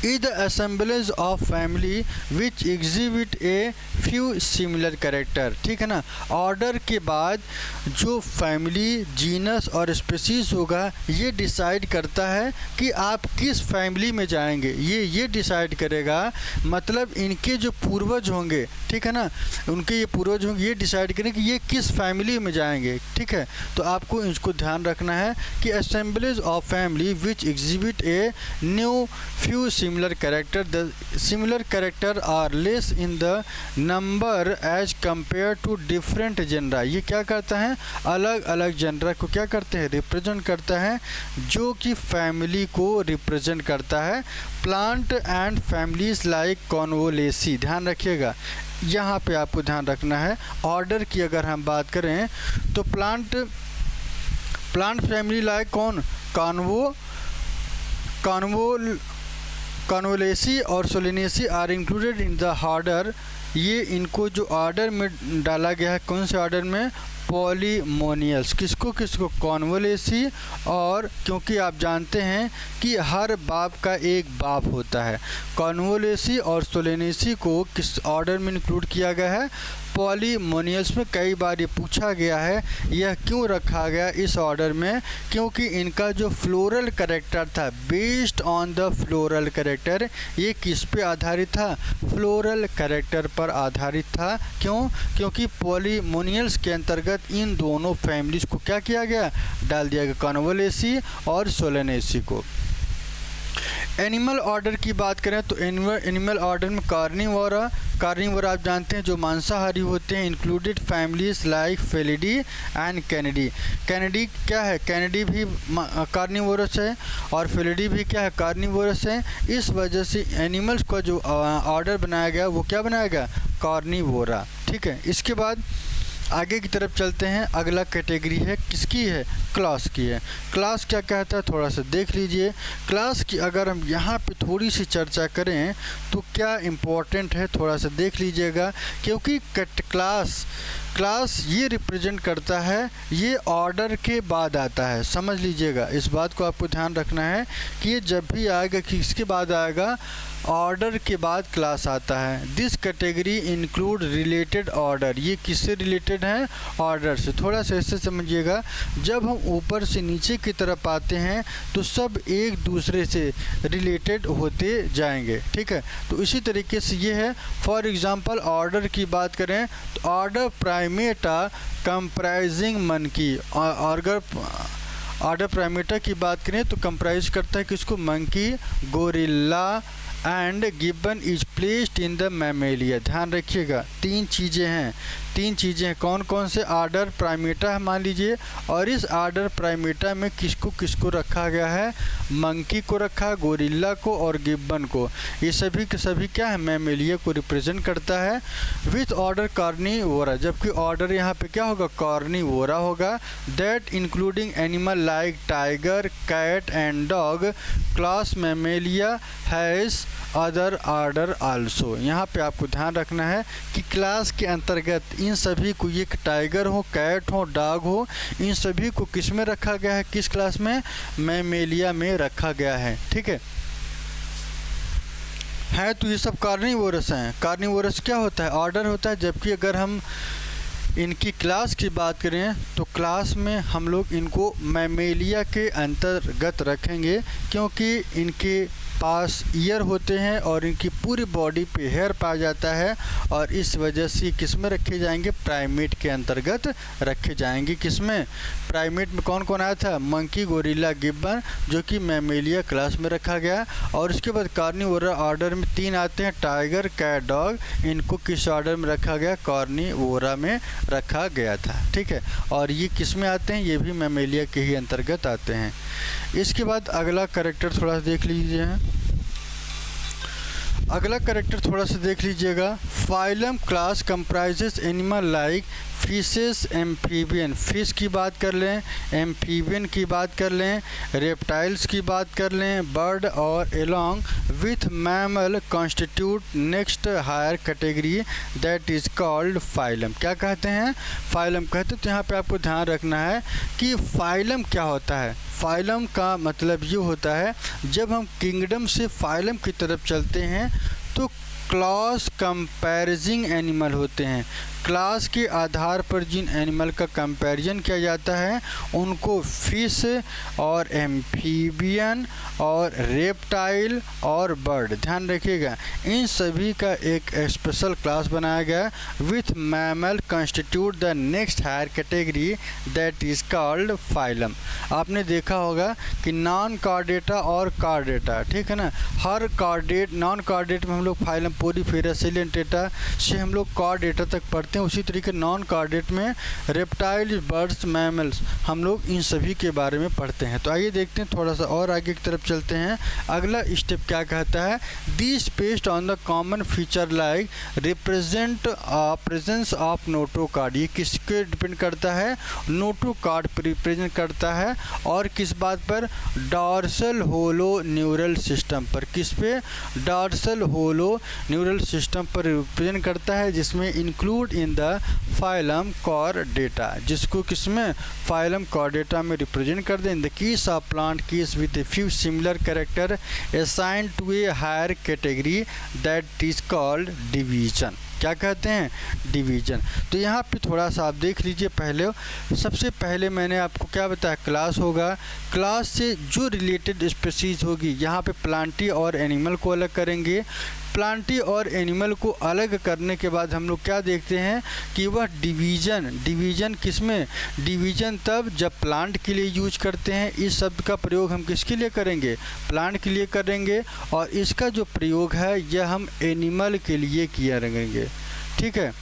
is the assemblage of family which exhibit a few similar character, ठीक है ना। ऑर्डर के बाद जो फैमिली, जीनस और स्पीसीज होगा ये डिसाइड करता है कि आप किस फैमिली में जाएंगे। ये डिसाइड करेगा, मतलब इनके जो पूर्वज होंगे, ठीक है ना, उनके ये पूर्वज होंगे, ये डिसाइड करें कि ये किस फैमिली में जाएंगे, ठीक है। तो आपको इसको ध्यान रखना है कि assemblage of family which exhibit a new few similar character, the similar character are less in the number as compared to different genre। ये क्या करता है? अलग अलग जेंडर को क्या करते हैं? रिप्रेजेंट करता है, जो कि फैमिली को रिप्रेजेंट करता है। प्लांट एंड फैमिलीज लाइक कॉन्वोलेसी, ध्यान रखिएगा यहाँ पे आपको ध्यान रखना है। ऑर्डर की अगर हम बात करें तो प्लांट फैमिली लाइक कौन? कॉन्वोलेसी और Solanaceae are included in the order. ये इनको जो ऑर्डर में डाला गया है, कौन से ऑर्डर में? पॉलीमोनियल्स। किसको? कॉन्वोलेसी। और क्योंकि आप जानते हैं कि हर बाप का एक बाप होता है, कॉन्वोलेसी और सोलेनेसी को किस ऑर्डर में इंक्लूड किया गया है? पॉलीमोनियल्स में। कई बार ये पूछा गया है यह क्यों रखा गया इस ऑर्डर में? क्योंकि इनका जो फ्लोरल कैरेक्टर था, based on the floral character, ये किस पे आधारित था? फ्लोरल कैरेक्टर पर आधारित था। क्यों? क्योंकि पॉलीमोनियल्स के अंतर्गत इन दोनों फैमिलीज को क्या किया गया? डाल दिया गया, कॉन्वोलेसी और सोलेनेसी को। एनिमल ऑर्डर की बात करें तो एनिमल ऑर्डर में कार्निवोरा आप जानते हैं जो मांसाहारी होते हैं, included families like Felidae and Canidae. Canidae क्या है? कैनिडी भी कार्निवोरस है और फेलिडी भी क्या है? कार्निवोरस है। इस वजह से एनिमल्स का जो ऑर्डर बनाया गया वो क्या बनाया गया? कार्निवोरा। ठीक है, इसके बाद आगे की तरफ चलते हैं। अगला कैटेगरी है किसकी है? क्लास की है। क्लास क्या कहता है थोड़ा सा देख लीजिए। क्लास की अगर हम यहाँ पे थोड़ी सी चर्चा करें तो क्या इम्पोर्टेंट है थोड़ा सा देख लीजिएगा, क्योंकि क्लास ये रिप्रेजेंट करता है, ये ऑर्डर के बाद आता है। समझ लीजिएगा, इस बात को आपको ध्यान रखना है कि ये जब भी आएगा किसके बाद आएगा? ऑर्डर के बाद क्लास आता है। This category include related order. ये किससे रिलेटेड है? ऑर्डर से। थोड़ा सा ऐसे समझिएगा, जब हम ऊपर से नीचे की तरफ आते हैं तो सब एक दूसरे से रिलेटेड होते जाएंगे। ठीक है, तो इसी तरीके से ये है। फॉर एग्जांपल ऑर्डर की बात करें तो order Primata comprising monkey. Order Primata की बात करें तो कंप्राइज करता है किसको? Monkey, gorilla and Gibbon is placed in the Mammalia. ध्यान रखिएगा, तीन चीज़ें हैं। कौन कौन से? ऑर्डर प्राइमेटा है मान लीजिए, और इस ऑर्डर प्राइमेटा में किसको किसको रखा गया है? मंकी को रखा, गोरिल्ला को और गिब्बन को। ये सभी के सभी क्या है? मैमेलिया को रिप्रेजेंट करता है। विथ ऑर्डर कार्निवोरा, जबकि ऑर्डर यहाँ पे क्या होगा? कार्निवोरा होगा। That including animal like tiger, cat and dog. Class Mammalia has other order also. यहाँ पे आपको ध्यान रखना है कि क्लास के अंतर्गत इन सभी को, ये टाइगर हो, कैट हो, डॉग हो, इन सभी को किस में रखा गया है? किस क्लास में? मैमेलिया में रखा गया है। ठीक है, तो ये सब कार्निवोरस हैं। कार्निवोरस क्या होता है? ऑर्डर होता है। जबकि अगर हम इनकी क्लास की बात करें तो क्लास में हम लोग इनको मैमेलिया के अंतर्गत रखेंगे, क्योंकि इनके पास ईयर होते हैं और इनकी पूरी बॉडी पे हेयर पाया जाता है, और इस वजह से किस में रखे जाएंगे? प्राइमेट के अंतर्गत रखे जाएंगे। किस में? प्राइमेट में कौन कौन आया था? मंकी, गोरिल्ला, गिब्बन, जो कि मैमेलिया क्लास में रखा गया। और उसके बाद कार्निवोरा ऑर्डर में 3 आते हैं, टाइगर, कैट, डॉग। इनको किस ऑर्डर में रखा गया? कार्निवोरा में रखा गया था। ठीक है, और ये किस में आते हैं? ये भी मैमेलिया के ही अंतर्गत आते हैं। इसके बाद अगला कैरेक्टर थोड़ा सा देख लीजिए। अगला कैरेक्टर थोड़ा सा देख लीजिएगा। Phylum class comprises animal like fishes, amphibian. Fish की बात कर लें, एम्फीबियन की बात कर लें, रेप्टाइल्स की बात कर लें, बर्ड और along with mammal constitute next higher category that is called phylum. क्या कहते हैं? फाइलम कहते हैं। तो यहाँ पे आपको ध्यान रखना है कि फाइलम क्या होता है। फाइलम का मतलब ये होता है, जब हम किंगडम से फाइलम की तरफ चलते हैं तो क्लास कंपैरिजिंग एनिमल होते हैं। क्लास के आधार पर जिन एनिमल का कंपैरिजन किया जाता है उनको फिश और एम्फीबियन और रेप्टाइल और बर्ड, ध्यान रखिएगा, इन सभी का एक स्पेशल क्लास बनाया गया। With mammal constitute the next higher category that is called phylum. आपने देखा होगा कि नॉन कार्डेटा और कार्डेटा, ठीक है ना। हर कार्डेट, नॉन कार्डेट में हम लोग फाइलम पोरीफेरा सिलेंटेटा से हम लोग कार्डेटा तक पढ़ते हैं। उसी तरीके नॉन कार्डेट में रेप्टाइल, बर्ड्स, मैमल्स, हम लोग इन सभी के बारे में पढ़ते हैं। तो आइए देखते हैं, थोड़ा सा और आगे की तरफ चलते हैं। अगला स्टेप क्या कहता है? This based on the common feature like represent presence of Noto card. ये किसके डिपेंड करता है? नोटो कार्ड पर रिप्रेजेंट करता है। और किस बात पर? डॉर्सल होलो न्यूरल सिस्टम पर। किस पे? डॉर्सल होलो न्यूरल सिस्टम पर रिप्रेजेंट करता है, जिसमें include in the phylum Chordata, जिसको किसमें? फाइलम कॉर्डेटा में रिप्रेजेंट कर दें। In the case of plant case with a few similar character assigned to a higher category that is called division. क्या कहते हैं? डिवीजन। तो यहाँ पे थोड़ा सा आप देख लीजिए। पहले सबसे पहले मैंने आपको क्या बताया? क्लास होगा। क्लास से जो रिलेटेड स्पीसीज होगी, यहाँ पे प्लांटी और एनिमल को अलग करेंगे। प्लांटी और एनिमल को अलग करने के बाद हम लोग क्या देखते हैं कि वह डिवीज़न किसमें, डिवीज़न तब जब प्लांट के लिए यूज करते हैं। इस शब्द का प्रयोग हम किसके लिए करेंगे, प्लांट के लिए करेंगे, और इसका जो प्रयोग है यह हम एनिमल के लिए किया रहेंगे, ठीक है।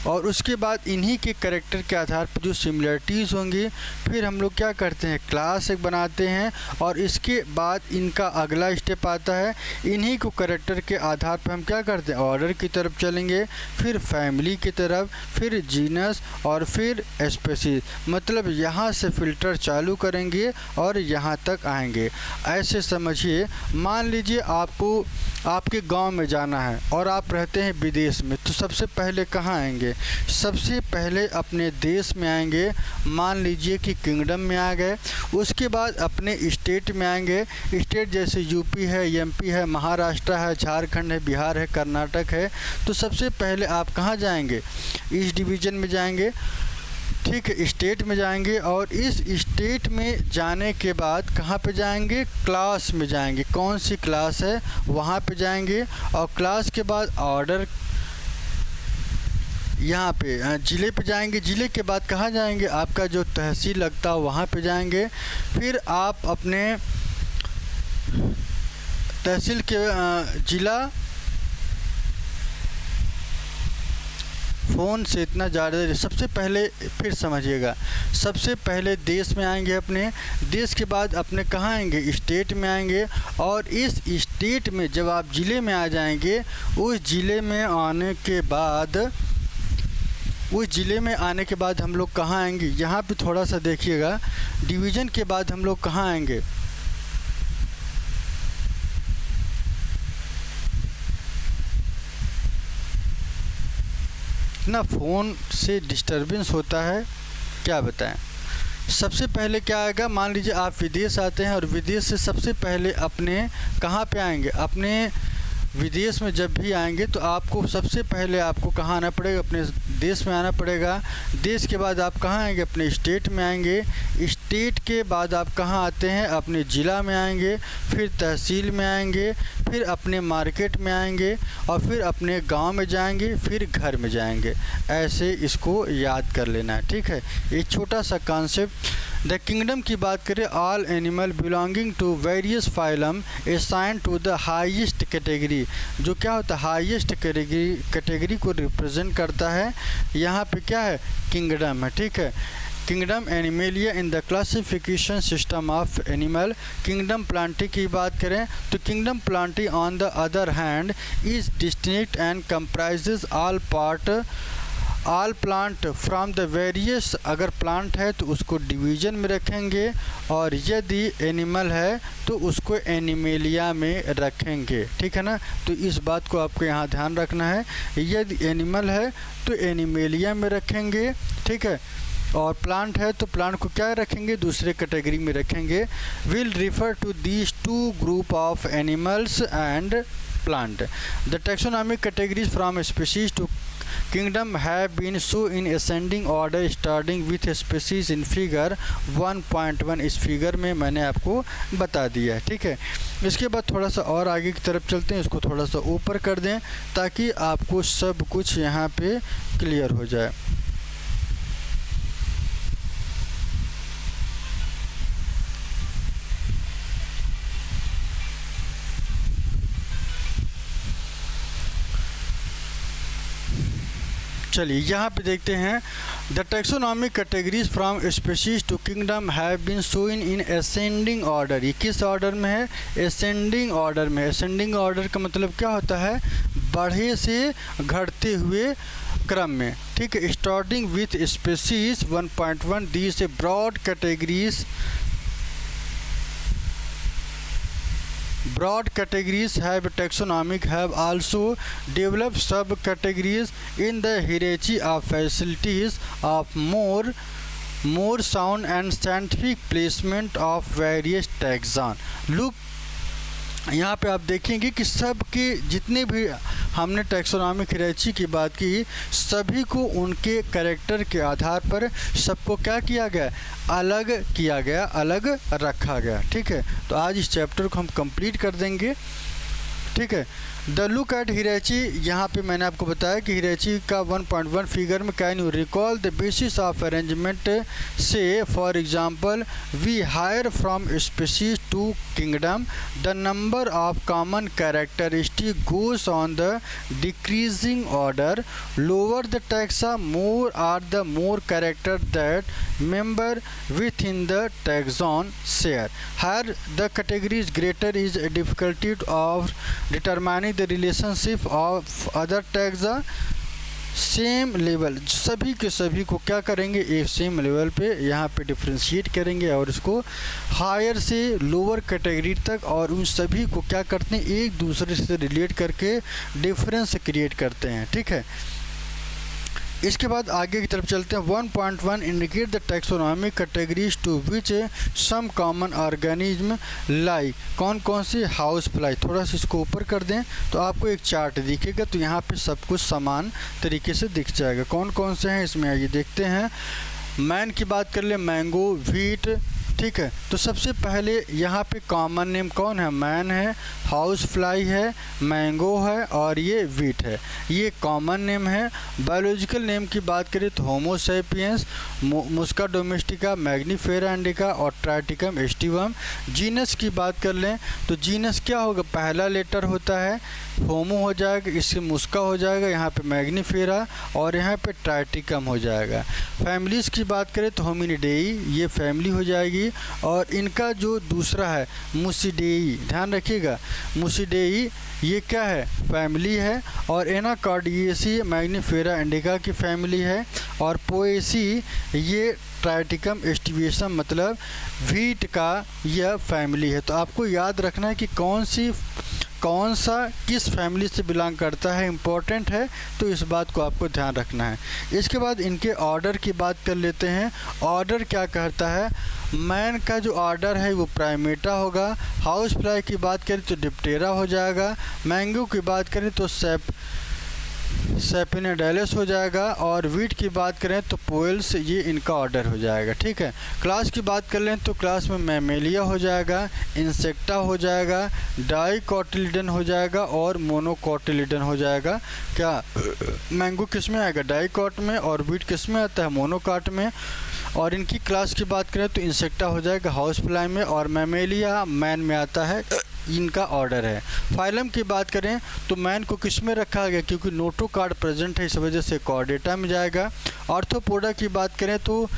और उसके बाद इन्हीं के कैरेक्टर के आधार पर जो सिमिलरिटीज़ होंगी, फिर हम लोग क्या करते हैं, क्लास एक बनाते हैं, और इसके बाद इनका अगला स्टेप आता है, इन्हीं को कैरेक्टर के आधार पर हम क्या करते हैं, ऑर्डर की तरफ चलेंगे, फिर फैमिली की तरफ, फिर जीनस, और फिर स्पीशीज। मतलब यहाँ से फ़िल्टर चालू करेंगे और यहाँ तक आएंगे। ऐसे समझिए, मान लीजिए आपको आपके गांव में जाना है और आप रहते हैं विदेश में, तो सबसे पहले कहाँ आएंगे, सबसे पहले अपने देश में आएंगे। मान लीजिए कि किंगडम में आ गए, उसके बाद अपने स्टेट में आएंगे। स्टेट जैसे यूपी है, एमपी है, महाराष्ट्र है, झारखंड है, बिहार है, कर्नाटक है। तो सबसे पहले आप कहाँ जाएंगे, इस डिवीज़न में जाएंगे, ठीक है, स्टेट में जाएंगे। और इस स्टेट में जाने के बाद कहाँ पे जाएंगे, क्लास में जाएंगे। कौन सी क्लास है वहाँ पे जाएंगे, और क्लास के बाद ऑर्डर, यहाँ पे ज़िले पे जाएंगे। ज़िले के बाद कहाँ जाएंगे, आपका जो तहसील लगता है वहाँ पे जाएंगे। फिर आप अपने तहसील के ज़िला, फ़ोन से इतना ज़्यादा, सबसे पहले फिर समझिएगा, सबसे पहले देश में आएंगे, अपने देश के बाद अपने कहाँ आएंगे, स्टेट में आएंगे। और इस स्टेट में जब आप ज़िले में आ जाएंगे, उस ज़िले में आने के बाद, उस ज़िले में आने के बाद हम लोग कहाँ आएंगे, यहाँ पे थोड़ा सा देखिएगा, डिवीज़न के बाद हम लोग कहाँ आएंगे, ना फ़ोन से डिस्टरबेंस होता है, क्या बताएं। सबसे पहले क्या आएगा, मान लीजिए आप विदेश आते हैं, और विदेश से सबसे पहले अपने कहाँ पे आएंगे, अपने विदेश में जब भी आएंगे तो आपको सबसे पहले आपको कहाँ आना पड़ेगा, अपने देश में आना पड़ेगा। देश के बाद आप कहाँ आएंगे, अपने स्टेट में आएंगे। स्टेट के बाद आप कहाँ आते हैं, अपने ज़िला में आएंगे, फिर तहसील में आएंगे, फिर अपने मार्केट में आएंगे, और फिर अपने गांव में जाएंगे, फिर घर में जाएंगे। ऐसे इसको याद कर लेना है, ठीक है। एक छोटा सा कॉन्सेप्ट। द किंगडम की बात करें, all animal belonging to various phylum assign to the highest category. जो क्या होता है, हाईएस्ट कैटेगरी को रिप्रेजेंट करता है। यहाँ पे क्या है, किंगडम है, ठीक है। Kingdom animalia in the classification system of animal. Kingdom Plantae की बात करें तो kingdom Plantae on the other hand is distinct and comprises all plant from the various. अगर प्लांट है तो उसको डिवीज़न में रखेंगे, और यदि एनिमल है तो उसको एनिमेलिया में रखेंगे, ठीक है ना। तो इस बात को आपको यहाँ ध्यान रखना है, यदि एनिमल है तो एनिमेलिया में रखेंगे, ठीक है, और प्लांट है तो प्लांट को क्या रखेंगे, दूसरे कैटेगरी में रखेंगे। Will refer to these two group of animals and plant. The taxonomic categories from species to kingdom have been so in ascending order starting with species in figure 1.1। इस figure में मैंने आपको बता दिया है, ठीक है। इसके बाद थोड़ा सा और आगे की तरफ चलते हैं, इसको थोड़ा सा ऊपर कर दें ताकि आपको सब कुछ यहाँ पे क्लियर हो जाए। चलिए यहाँ पे देखते हैं, the taxonomic categories from species to kingdom have been shown in ascending order. ये किस ऑर्डर में है, असेंडिंग ऑर्डर में। असेंडिंग ऑर्डर का मतलब क्या होता है, बढ़े से घटते हुए क्रम में, ठीक है। Starting with species 1.1 these a broad categories. Broad categories have taxonomic have also developed subcategories in the hierarchy of facilities of more sound and scientific placement of various taxon. Look, यहाँ पे आप देखेंगे कि सब के जितने भी हमने टैक्सोनॉमिक हियरार्ची की बात की, सभी को उनके कैरेक्टर के आधार पर सबको क्या किया गया, अलग किया गया, अलग रखा गया, ठीक है। तो आज इस चैप्टर को हम कंप्लीट कर देंगे, ठीक है। द लुक एट हिरैची, यहाँ पे मैंने आपको बताया कि हिरैची का 1.1 फिगर में can you recall the basis of arrangement से for example we higher from species to kingdom the number of common characteristic goes on the decreasing order lower the taxa more are the more character that member within the taxon share higher the categories greater is difficulty of determining the relationship of other taxa same level. सभी के सभी को क्या करेंगे, एक same level पे यहाँ पे डिफ्रेंशिएट करेंगे और इसको हायर से लोअर कैटेगरी तक और उन सभी को क्या करते हैं, एक दूसरे से रिलेट करके डिफरेंस क्रिएट करते हैं। ठीक है, इसके बाद आगे की तरफ चलते हैं। 1.1 indicate the taxonomic categories to which some common organism lie. कौन कौन सी हाउस फ्लाई, थोड़ा सा इसको ऊपर कर दें तो आपको एक चार्ट दिखेगा, तो यहाँ पे सब कुछ समान तरीके से दिख जाएगा। कौन कौन से हैं इसमें आइए देखते हैं। मैन की बात कर ले, मैंगो, व्हीट, ठीक है। तो सबसे पहले यहाँ पे कॉमन नेम कौन है, मैन है, हाउस फ्लाई है, मैंगो है और ये व्हीट है, ये कॉमन नेम है। बायोलॉजिकल नेम की बात करें तो होमो सैपियंस, मुस्का डोमेस्टिका, मैग्नीफेरा इंडिका और ट्राइटिकम एस्टिवम। जीनस की बात कर लें तो जीनस क्या होगा, पहला लेटर होता है होमो हो जाएगा, इससे मुस्का हो जाएगा, यहाँ पे मैग्नीफेरा और यहाँ पे ट्राइटिकम हो जाएगा। फैमिलीज़ की बात करें तो होमिनिडेई, ये फैमिली हो जाएगी। और इनका जो दूसरा है मुसिडेई, ध्यान रखिएगा, मुसिडेई ये क्या है, फैमिली है। और एनाकार्डियेसी मैग्नीफेरा इंडिका की फैमिली है। और पोएसी ये ट्राइटिकम एस्टिवेशम मतलब व्हीट का यह फैमिली है। तो आपको याद रखना है कि कौन सा किस फैमिली से बिलोंग करता है, इम्पोर्टेंट है, तो इस बात को आपको ध्यान रखना है। इसके बाद इनके ऑर्डर की बात कर लेते हैं। ऑर्डर क्या कहता है, मैन का जो ऑर्डर है वो प्राइमेटा होगा। हाउस फ्लाई की बात करें तो डिप्टेरा हो जाएगा। मैंगो की बात करें तो सेपिनेडेलस हो जाएगा। और व्हीट की बात करें तो पोएल्स, ये इनका ऑर्डर हो जाएगा। ठीक है, क्लास की बात कर लें तो क्लास में मैमेलिया हो जाएगा, इंसेक्टा हो जाएगा, डाइकोटिलिडन हो जाएगा और मोनोकोटिलिडन हो जाएगा। क्या मैंगो किस में आएगा, डाइकोट में, और व्हीट किस में आता है, मोनोकाट में। और इनकी क्लास की बात करें तो इंसेक्टा हो जाएगा हाउस फ्लाई में, और मैमेलिया मैन में आता है, इनका ऑर्डर है। फाइलम की बात करें तो मैन को किस में रखा गया, क्योंकि नोटो कार्ड प्रेजेंट है इस वजह से कॉर्डेटा में जाएगा। ऑर्थोपोडा की बात करें तो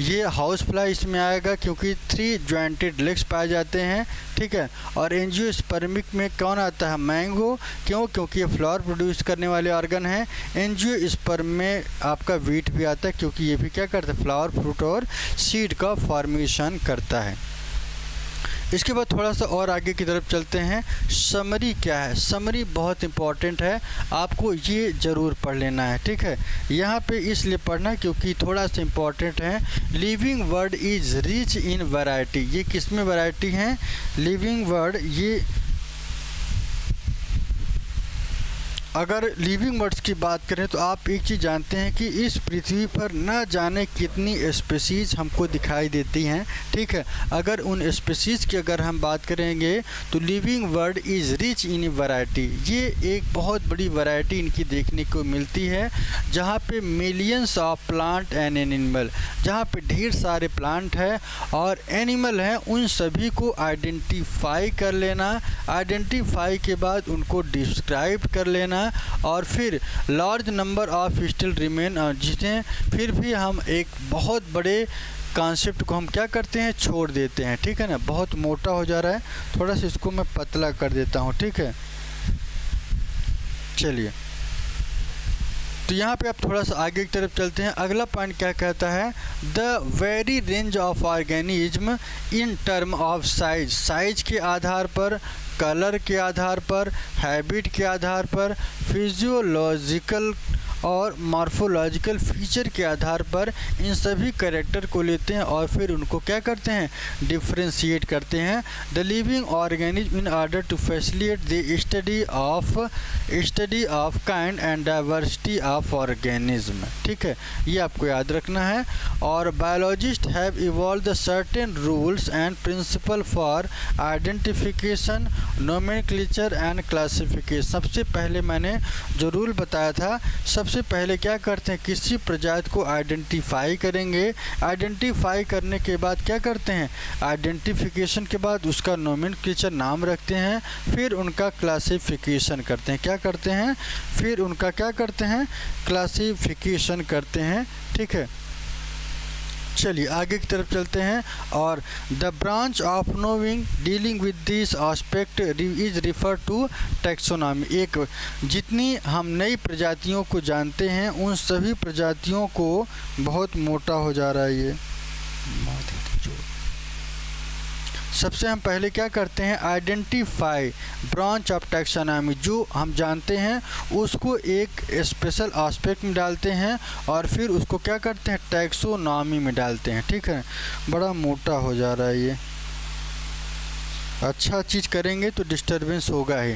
ये हाउस फ्लाई इसमें आएगा क्योंकि 3 जॉइंटेड लेग्स पाए जाते हैं। ठीक है, और एंजियोस्पर्मिक में कौन आता है, मैंगो, क्योंकि ये फ्लावर प्रोड्यूस करने वाले ऑर्गन हैं। एंजियोस्पर्म में आपका व्हीट भी आता है क्योंकि ये भी क्या करता है, फ्लावर, फ्रूट और सीड का फॉर्मेशन करता है। इसके बाद थोड़ा सा और आगे की तरफ चलते हैं। समरी क्या है, समरी बहुत इंपॉर्टेंट है, आपको ये ज़रूर पढ़ लेना है। ठीक है, यहाँ पे इसलिए पढ़ना है क्योंकि थोड़ा सा इंपॉर्टेंट है। Living word is rich in variety, ये किस में वैरायटी हैं, लिविंग वर्ड। ये अगर लिविंग वर्ड्स की बात करें तो आप एक चीज़ जानते हैं कि इस पृथ्वी पर न जाने कितनी स्पीसीज़ हमको दिखाई देती हैं। ठीक है, अगर उन स्पीसीज़ की अगर हम बात करेंगे तो living word is rich in variety, ये एक बहुत बड़ी वैरायटी इनकी देखने को मिलती है, जहाँ पे millions of plant and animal, जहाँ पे ढेर सारे प्लांट है और एनिमल हैं, उन सभी को आइडेंटिफाई कर लेना। आइडेंटिफाई के बाद उनको डिस्क्राइब कर लेना और फिर large number of still remain, जिन्हें फिर भी हम एक बहुत बड़े कॉन्सेप्ट को हम क्या करते हैं, छोड़ देते हैं। ठीक है ना, बहुत मोटा हो जा रहा है, थोड़ा सा इसको मैं पतला कर देता हूँ। ठीक है, चलिए, तो यहाँ पे आप थोड़ा सा आगे की तरफ चलते हैं। अगला पॉइंट क्या कहता है, the very range of organism in term of size, size के आधार पर, कलर के आधार पर, हैबिट के आधार पर, फिजियोलॉजिकल और मॉर्फोलॉजिकल फीचर के आधार पर इन सभी कैरेक्टर को लेते हैं और फिर उनको क्या करते हैं, डिफ्रेंशिएट करते हैं the living organism in order to facilitate the study of kind and diversity of organism. ठीक है, ये आपको याद रखना है। और biologist have evolve the certain rules and principle for identification, nomenclature and classification. सबसे पहले मैंने जो रूल बताया था, सबसे पहले क्या करते हैं, किसी प्रजाति को आइडेंटिफाई करेंगे, आइडेंटिफाई करने के बाद क्या करते हैं, आइडेंटिफिकेशन के बाद उसका नोमेनक्लेचर नाम रखते हैं, फिर उनका क्लासिफिकेशन करते हैं। क्या करते हैं, फिर उनका क्या करते हैं, क्लासिफिकेशन करते हैं। ठीक है, चलिए आगे की तरफ चलते हैं। और the branch of knowing dealing with this aspect is refer to taxonomy. एक जितनी हम नई प्रजातियों को जानते हैं उन सभी प्रजातियों को, बहुत मोटा हो जा रहा है ये, सबसे हम पहले क्या करते हैं, आइडेंटिफाई ब्रांच ऑफ टैक्सोनॉमी, जो हम जानते हैं उसको एक स्पेशल एस्पेक्ट में डालते हैं और फिर उसको क्या करते हैं, टैक्सोनॉमी में डालते हैं। ठीक है, बड़ा मोटा हो जा रहा है ये, अच्छा चीज़ करेंगे तो डिस्टर्बेंस होगा ही।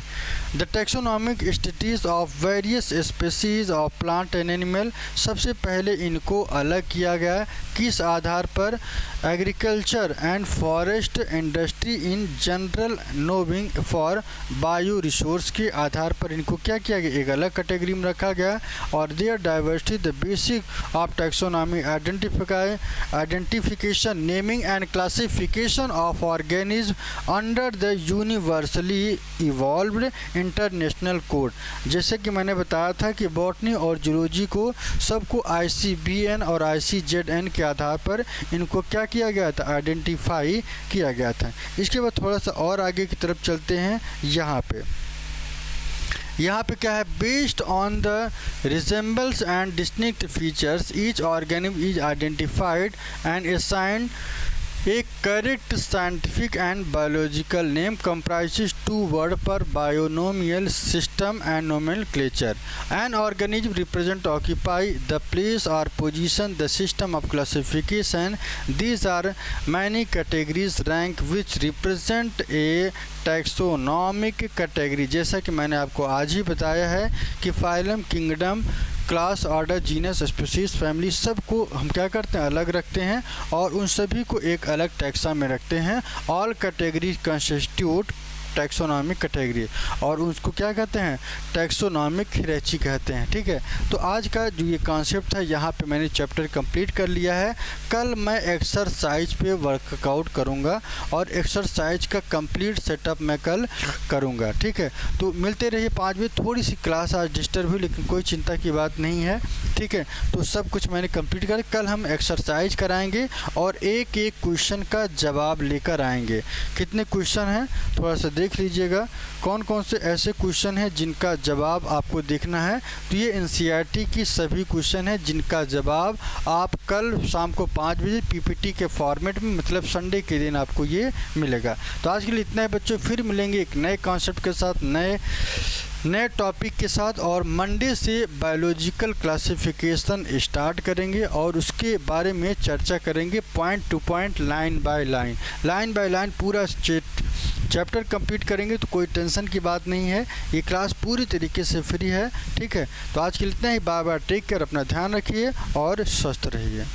The taxonomic status of various species of plant and animal, सबसे पहले इनको अलग किया गया, किस आधार पर, agriculture and forest industry in general knowing for bio resource के आधार पर इनको क्या किया गया, एक अलग कैटेगरी में रखा गया। और their diversity the basic of taxonomy identification, naming and classification of organism under the universally evolved international code. जैसे कि मैंने बताया था कि बॉटनी और जूलॉजी को सबको ICBN और ICZN के आधार पर इनको क्या किया गया था, आइडेंटिफाई किया गया था। इसके बाद थोड़ा सा और आगे की तरफ चलते हैं। यहाँ पे क्या है, based on the resembles and distinct features each organism is identified and assigned A correct scientific and biological name comprises two words per binomial system and nomenclature. An organism represent occupy the place or position the system of classification. These are many categories rank which represent a taxonomic category. जैसा कि मैंने आपको आज ही बताया है कि phylum, kingdom, class, order, genus, species, family, सबको हम क्या करते हैं, अलग रखते हैं और उन सभी को एक अलग टैक्सा में रखते हैं। All category constitute taxonomic category और उसको क्या कहते हैं, टैक्सोनॉमिक हियरार्ची कहते हैं। ठीक है, तो आज का जो ये कॉन्सेप्ट है यहाँ पे मैंने चैप्टर कंप्लीट कर लिया है। कल मैं एक्सरसाइज पे वर्कआउट करूँगा और एक्सरसाइज का कंप्लीट सेटअप मैं कल करूँगा। ठीक है, तो मिलते रहिए 5 बजे। थोड़ी सी क्लास आज डिस्टर्ब हुई लेकिन कोई चिंता की बात नहीं है। ठीक है, तो सब कुछ मैंने कंप्लीट कर, कल हम एक्सरसाइज कराएंगे और एक एक क्वेश्चन का जवाब लेकर आएंगे। कितने क्वेश्चन हैं थोड़ा सा देख लीजिएगा, कौन कौन से ऐसे क्वेश्चन हैं जिनका जवाब आपको देखना है। तो ये NCERT की सभी क्वेश्चन हैं जिनका जवाब आप कल शाम को 5 बजे PPT के फॉर्मेट में, मतलब संडे के दिन आपको ये मिलेगा। तो आज के लिए इतना है बच्चों, फिर मिलेंगे एक नए कॉन्सेप्ट के साथ, नए टॉपिक के साथ। और मंडे से बायोलॉजिकल क्लासिफिकेशन स्टार्ट करेंगे और उसके बारे में चर्चा करेंगे point two point, line by line पूरा चैप्टर कंप्लीट करेंगे। तो कोई टेंशन की बात नहीं है, ये क्लास पूरी तरीके से फ्री है। ठीक है, तो आज के लिए इतना ही। बाय बाय, टेक केयर, अपना ध्यान रखिए और स्वस्थ रहिए।